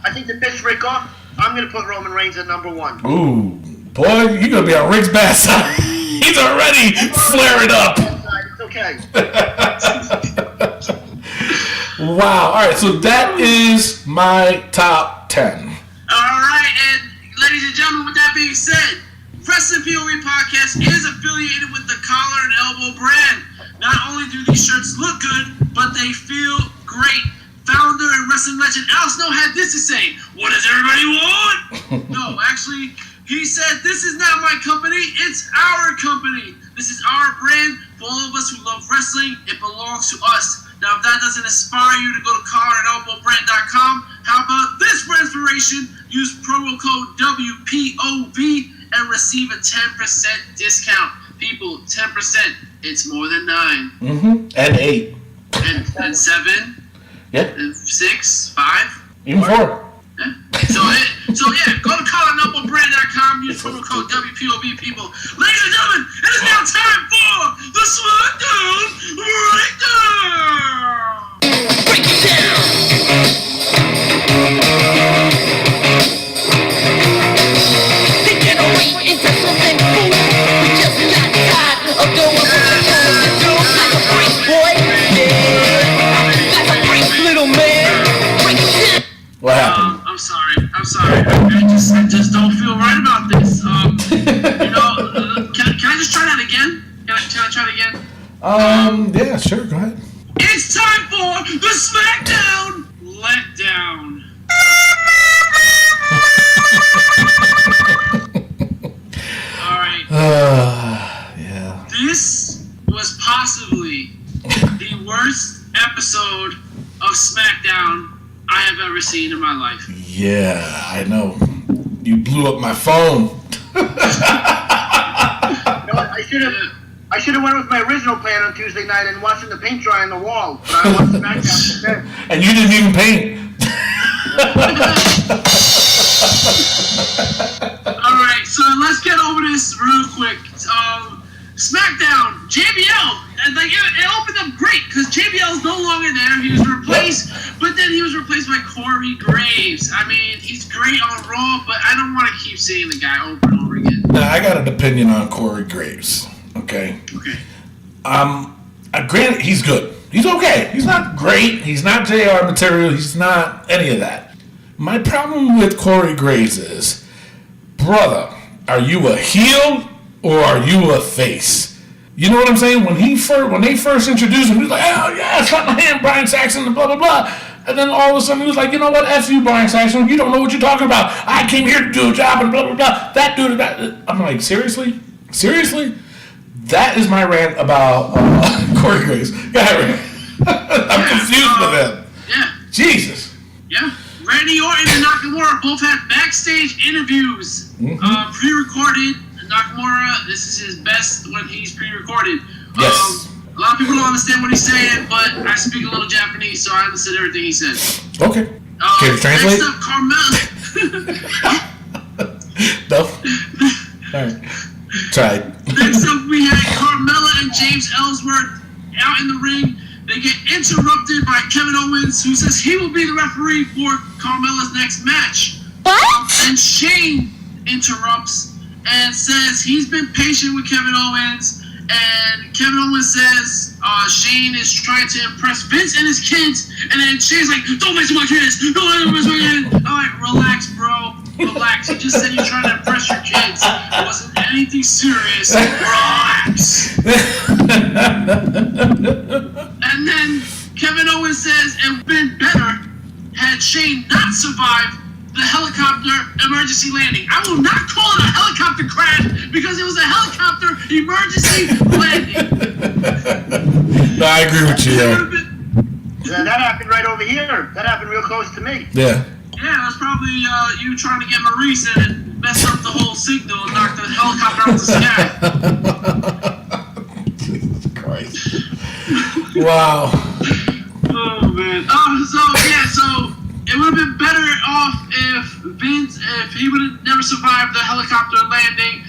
I think to piss Rick off, I'm going to put Roman Reigns at number 1. Ooh, boy, you're going to be on Rick's bad side. He's already flaring up. It's okay. Wow. All right, so that is my top 10. All right, and ladies and gentlemen, with that being said, Wrestling POV Podcast is affiliated with the Collar and Elbow brand. Not only do these shirts look good, but they feel great. Founder and wrestling legend Al Snow had this to say: "What does everybody want?" No, actually, he said, "This is not my company, it's our company. This is our brand. For all of us who love wrestling, it belongs to us." Now, if that doesn't inspire you to go to collarandelbowbrand.com, how about this for inspiration? Use promo code WPOV and receive a 10% discount. People, 10%. It's more than 9. Mm-hmm. And 8. And 7. Yeah. And 6, 5. Even 4. Yeah. So go to collarandelbowbrand.com, use promo code WPOV, people. Ladies and gentlemen, it is now time for the Smackdown Breakdown! Break it down! Degenerate into something cool. We just got tired of doing what we're doing to do. Like a freak, boy. Yeah. Like a freak, little man. Break it down. What happened? I'm sorry. I just don't feel right Yeah, sure, go ahead. It's time for the SmackDown Letdown. Alright. Yeah. This was possibly the worst episode of SmackDown I have ever seen in my life. Yeah, I know. You blew up my phone. You know what? I should have went with my original plan on Tuesday night and watching the paint dry on the wall. But I watched SmackDown instead. And you didn't even paint. Alright, so let's get over this real quick. SmackDown, JBL, and like it opened up great because JBL's no longer there. He was replaced, but then he was replaced by Corey Graves. I mean, he's great on Raw, but I don't want to keep seeing the guy over and over again. Now, I got an opinion on Corey Graves. Okay. Granted, he's good. He's okay. He's not great. He's not JR material. He's not any of that. My problem with Corey Graves is, brother, are you a heel or are you a face? You know what I'm saying? When they first introduced him, he was like, oh yeah, slap my hand, Brian Saxon, and blah, blah, blah. And then all of a sudden he was like, you know what, F you, Brian Saxon, you don't know what you're talking about. I came here to do a job and blah, blah, blah. That dude, that. I'm like, seriously? Seriously? That is my rant about Corey Graves. Go ahead, Ray. I'm confused with him. Yeah. Jesus. Yeah. Randy Orton and Nakamura both had backstage interviews, pre-recorded. Nakamura, this is his best when he's pre-recorded. Yes. A lot of people don't understand what he's saying, but I speak a little Japanese, so I understood everything he said. Okay. Can you translate? Next up, Carmella. No. All right. Tried. Next up, we had Carmella and James Ellsworth out in the ring. They get interrupted by Kevin Owens, who says he will be the referee for Carmella's next match. What? And Shane interrupts and says he's been patient with Kevin Owens. And Kevin Owens says Shane is trying to impress Vince and his kids. And then Shane's like, don't mess with my kids. Don't mess with my kids. All right, relax, bro. Relax. You just said you're trying to impress your kids. It wasn't anything serious. Relax. And then Kevin Owens says it would have been better had Shane not survived the helicopter emergency landing. I will not call it a helicopter crash because it was a helicopter emergency landing. No, I agree with you there. That happened right over here. That happened real close to me. Yeah. Yeah, it was probably you trying to get Maryse in and mess up the whole signal and knock the helicopter out of the sky. Jesus Christ. Wow. Oh, man. So it would have been better off if he would have never survived the helicopter landing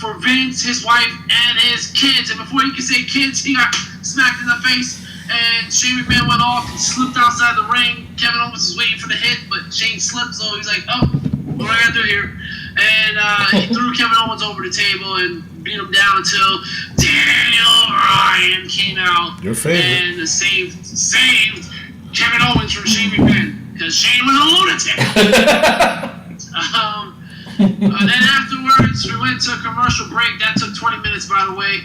for Vince, his wife, and his kids. And before he could say kids, he got smacked in the face. And Shane McMahon went off and slipped outside the ring. Kevin Owens was waiting for the hit, but Shane slipped, so he's like, oh, what do I gotta do here? And he threw Kevin Owens over the table and beat him down until Daniel Bryan came out. Your favorite. And saved Kevin Owens from Shane McMahon, because Shane was a lunatic. Then afterwards, we went to a commercial break. That took 20 minutes, by the way.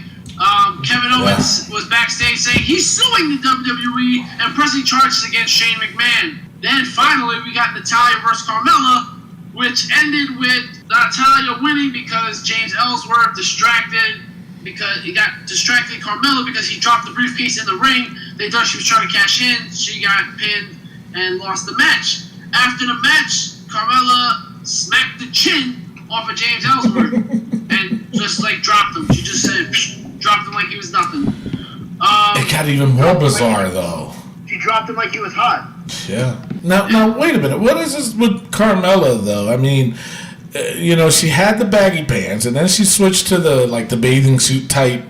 Kevin Owens was backstage saying he's suing the WWE and pressing charges against Shane McMahon. Then finally, we got Natalya versus Carmella, which ended with Natalya winning because James Ellsworth distracted Carmella because he dropped the briefcase in the ring. They thought she was trying to cash in. She got pinned and lost the match. After the match, Carmella smacked the chin off of James Ellsworth and just like dropped him. She just said, dropped him like he was nothing. It got even more bizarre though. She dropped him like he was hot. Yeah. Now wait a minute. What is this with Carmella though? I mean, she had the baggy pants, and then she switched to the bathing suit type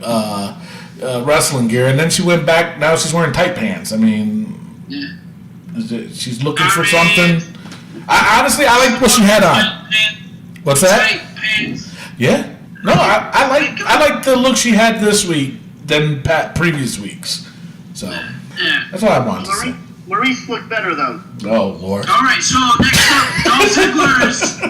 wrestling gear, and then she went back. Now she's wearing tight pants. I mean, she's looking for something. I honestly like what she had on. What's that? Tight pants. Yeah. No, I like the look she had this week than previous weeks. So that's what I wanted to say. Maryse looked better though. Oh Lord. All right, so next up, Dolph Ziggler's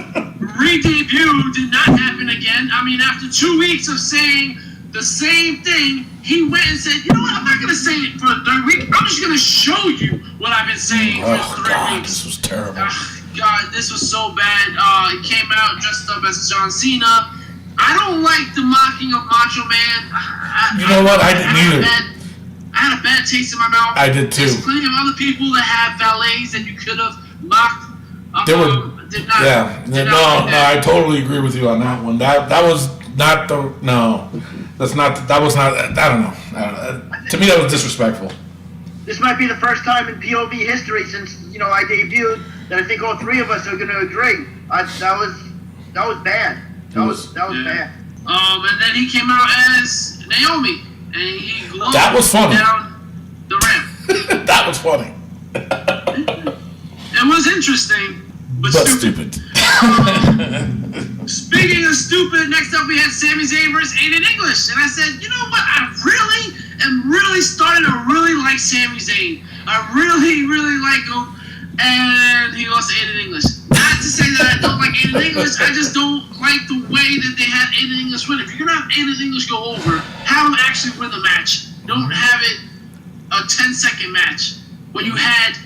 re-debut did not happen again. I mean, after 2 weeks of saying the same thing. He went and said, you know what, I'm not going to say it for the third week. I'm just going to show you what I've been saying for 3 weeks. This was terrible. God, this was so bad. He came out dressed up as John Cena. I don't like the mocking of Macho Man. You know what? I didn't either. I had a bad taste in my mouth. I did too. There's plenty of other people that have valets that you could have mocked. There were, did not. Yeah. No, I totally agree with you on that one. That was not the. No, that's not. That was not. I don't know. To me, that was disrespectful. This might be the first time in POV history since I debuted that I think all three of us are going to agree. That was bad. That was bad. And then he came out as Naomi, and he glowed that was funny. Down the ramp. That was funny. It was interesting, but stupid. Speaking of stupid, next up we had Sami Zayn versus Aiden English, and I said, you know what? I am really starting to really like Sami Zayn. I really like him, and he lost to Aiden English. Not to say that I don't like Aiden English, I just don't like the way that they had Aiden English win. If you're gonna have Aiden English go over, have him actually win the match. Don't have it a 10-second match when you had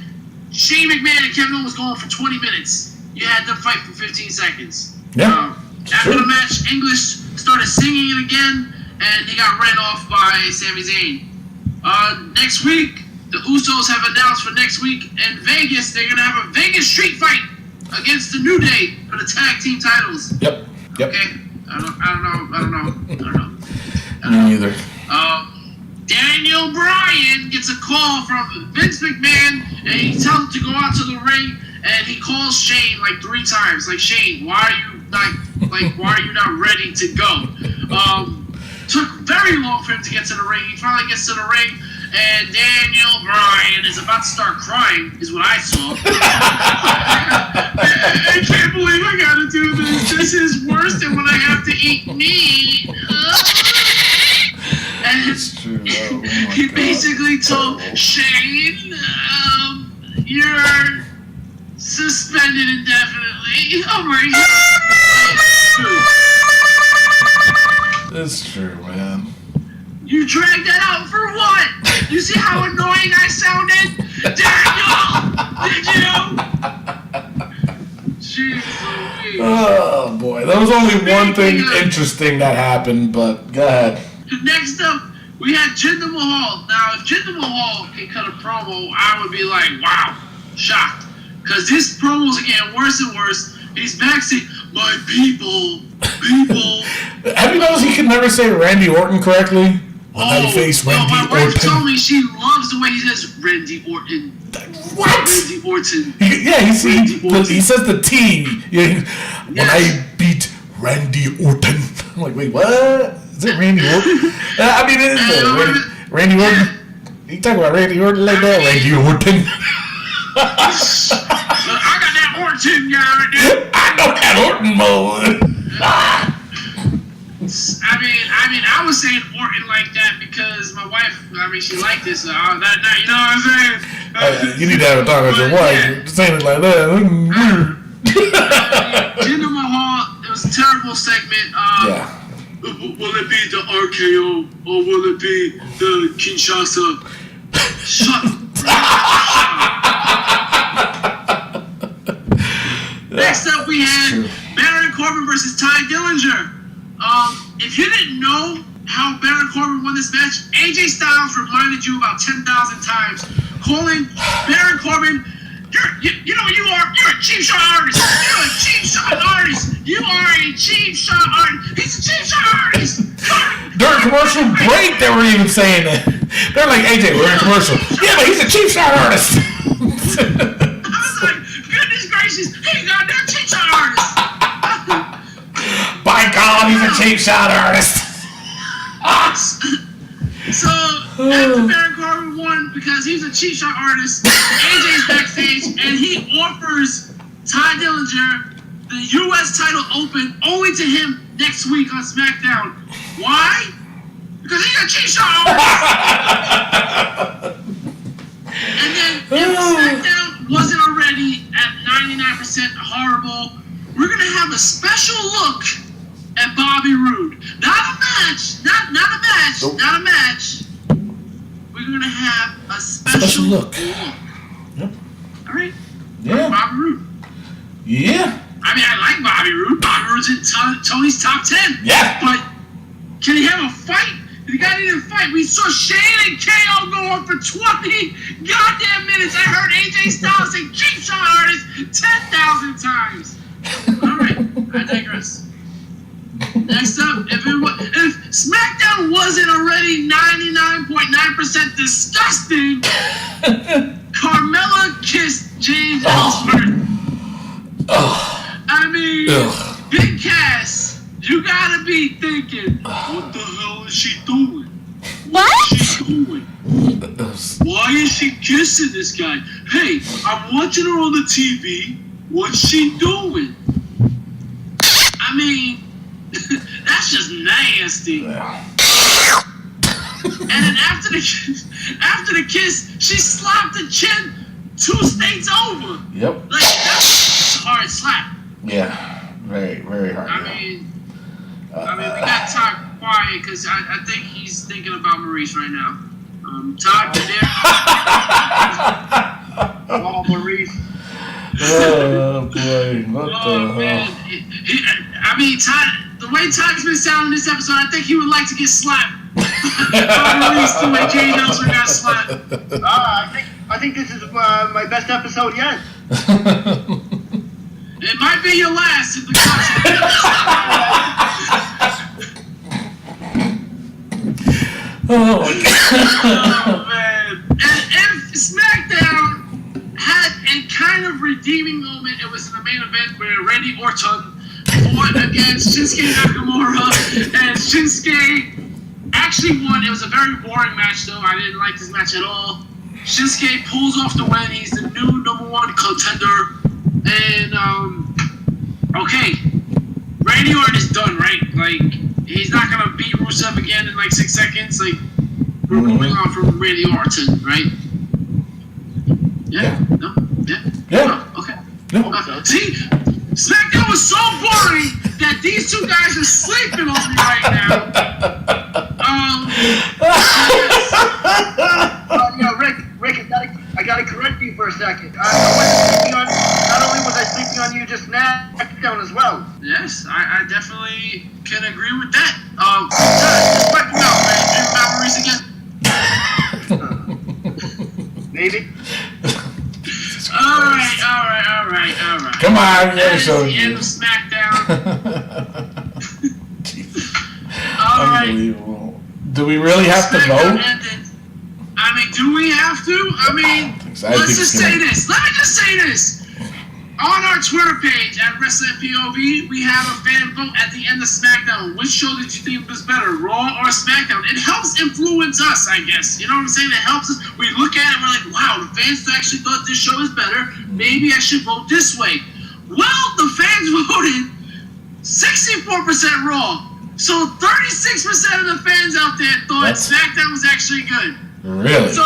Shane McMahon and Kevin Owens going for 20 minutes. You had them fight for 15 seconds. Yeah. After the match, English started singing it again, and he got ran off by Sami Zayn. Next week, the Usos have announced for next week in Vegas, they're going to have a Vegas street fight against the New Day for the tag team titles. Yep. Okay? I don't know. Me neither. Daniel Bryan gets a call from Vince McMahon, and he tells him to go out to the ring, and he calls Shane like 3 times. Like, Shane, why are you not ready to go? Took very long for him to get to the ring. He finally gets to the ring, and Daniel Bryan is about to start crying, is what I saw. I can't believe I gotta do this. This is worse than when I have to eat meat. And It's true. he basically told Shane, you're suspended indefinitely. I'm right here. It's true, man. You dragged that out for what? You see how annoying I sounded? Daniel! Did you? Jeez Louise. Oh, boy. There was only one thing interesting that happened, but go ahead. Next up, we had Jinder Mahal. Now, if Jinder Mahal can cut a promo, I would be like, wow, shocked. Because his promos are getting worse and worse. He's back saying, my people. Have you noticed he can never say Randy Orton correctly? When I face Randy my wife Orton. told me she loves the way he says Randy Orton. What? Randy Orton. He says the T. When I beat Randy Orton. I'm like, wait, what? Is it Randy Orton? I mean, it is Randy Orton. You talking about Randy Orton like that? Randy Orton. I got that Orton guy right there. I know that Orton mode. I mean, I was saying Orton like that because my wife, she liked this. You know what I'm saying? You need to have a talk with your wife. Saying it like that. Jinder Mahal, it was a terrible segment. Will it be the RKO or will it be the Kinshasa? Shut up. Next up, we had Baron Corbin versus Ty Dillinger. If you didn't know how Baron Corbin won this match, AJ Styles reminded you about 10,000 times, calling Baron Corbin, you're a cheap shot artist. You're a cheap shot artist. You are a cheap shot artist. He's a cheap shot artist. During commercial break, they were even saying that. They're like, AJ, we're in commercial. Yeah, but he's a cheap shot artist. I was like, goodness gracious, he's a goddamn cheap shot artist. By God, he's a cheap shot artist. So, after Baron Corbin won because he's a cheap shot artist, AJ's backstage and he offers Ty Dillinger the U.S. title open only to him next week on SmackDown. Why? Because he's a cheap shot artist. And then, if SmackDown wasn't already at 99% horrible, we're going to have a special look at Bobby Roode. Not a match. Not a match. Nope. Not a match. We're gonna have a special look. Yep. All right. Yeah. Bobby Roode. Yeah. I mean, I like Bobby Roode. Bobby Roode's in Tony's top 10. Yeah. But can he have a fight? The guy didn't fight. We saw Shane and KO go on for 20 goddamn minutes. I heard AJ Styles say keep Shawn Artist 10,000 times. All right, I digress. Next up, if SmackDown wasn't already 99.9% disgusting, Carmella kissed James Ellsworth. I mean, Big Cass, you gotta be thinking, what the hell is she doing? What is she doing? Why is she kissing this guy? Hey, I'm watching her on the TV. What's she doing? I mean, that's just nasty. And then after the kiss, she slapped the chin 2 states over. Yep. Like, that's a hard slap. Yeah. Very, very hard. I mean, we got Todd quiet because I think he's thinking about Maryse right now. Todd, you there? Oh, Maryse. Oh boy! What the man. hell? I mean, Todd. The way Todd's been sounding this episode, I think he would like to get slapped. Maryse, the way Jay Nelson got slapped. I think this is my best episode yet. It might be your last if the Oh man. And SmackDown had a kind of redeeming moment. It was in the main event where Randy Orton fought against Shinsuke Nakamura, and Shinsuke actually won. It was a very boring match, though. I didn't like this match at all. Shinsuke pulls off the win. He's the new #1 contender. And, okay. Randy Orton is done, right? Like, he's not going to beat Rusev again in like 6 seconds. Like, we're moving on from Randy Orton, right? Yeah? No? Yeah? Yeah. Oh, okay. Yeah. See? SmackDown was so boring that these 2 guys are sleeping on me right now. Rick, I gotta correct you for a second. Not only was I sleeping on you just now, SmackDown as well. Yes, I definitely can agree with that. Just wipe him out, man. Dream about Maryse again? Maybe. All right. Come on, That is so the end of SmackDown. All right. Unbelievable. Do we really have to SmackDown vote? ended. I mean, do we have to? I mean, let's just say this. Let me just say this. On our Twitter page at WrestlingPOV, we have a fan vote at the end of SmackDown. Which show did you think was better, Raw or SmackDown? It helps influence us, I guess. You know what I'm saying? It helps us. We look at it and we're like, wow, the fans actually thought this show is better. Maybe I should vote this way. Well, the fans voted 64% Raw. So 36% of the fans out there thought SmackDown was actually good. Really? So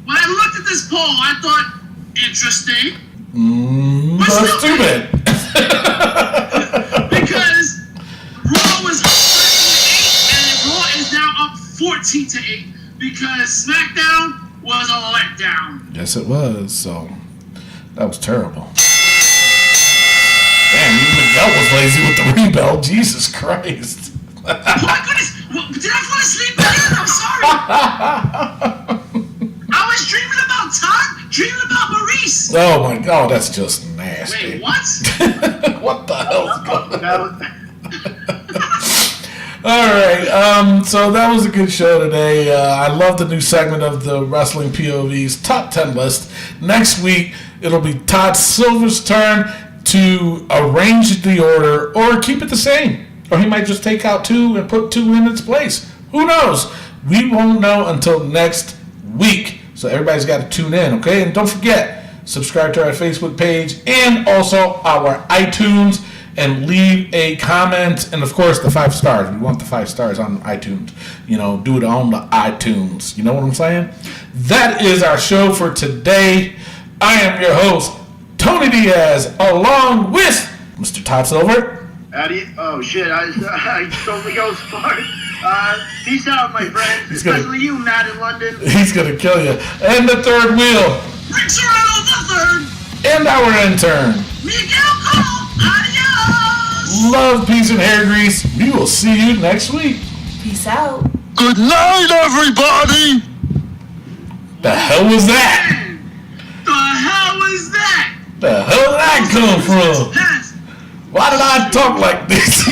when I looked at this poll, I thought, interesting. But That's still, stupid. because Raw was up 13-8, and Raw is now up 14-8 because SmackDown was a letdown. Yes, it was. So that was terrible. Damn, even Miguel was lazy with the ring bell. Jesus Christ. Oh my goodness! Did I fall asleep again? I'm sorry. I was dreaming about Todd, dreaming about Maryse. Oh my God, that's just nasty. Wait, what? What the hell's going on? All right, so that was a good show today. I love the new segment of the Wrestling POV's Top 10 list. Next week, it'll be Todd Silver's turn to arrange the order or keep it the same. Or he might just take out 2 and put 2 in its place. Who knows? We won't know until next week. So everybody's got to tune in, okay? And don't forget, subscribe to our Facebook page and also our iTunes, and leave a comment, and of course the 5 stars. We want the 5 stars on iTunes. You know, do it on the iTunes. You know what I'm saying? That is our show for today. I am your host, Tony Diaz, along with Mr. Todd Silver. Oh shit, I totally goes far. Peace out, my friends. Especially you, Matt in London. He's gonna kill you. And the third wheel. Rick Serrano the third. And our intern. Miguel Cole. Adios. Love, peace, and hair grease. We will see you next week. Peace out. Good night, everybody. The hell was that? The hell was that? The hell did that come from? Why did I talk like this?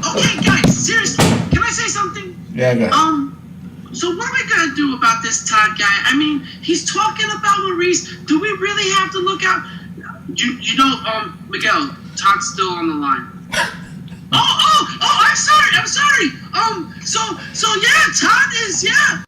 Okay, guys, seriously, can I say something? Yeah, go ahead. So what are we gonna do about this Todd guy? I mean, he's talking about Maryse. Do we really have to look out? You know, Miguel, Todd's still on the line. I'm sorry. So yeah, Todd is, yeah.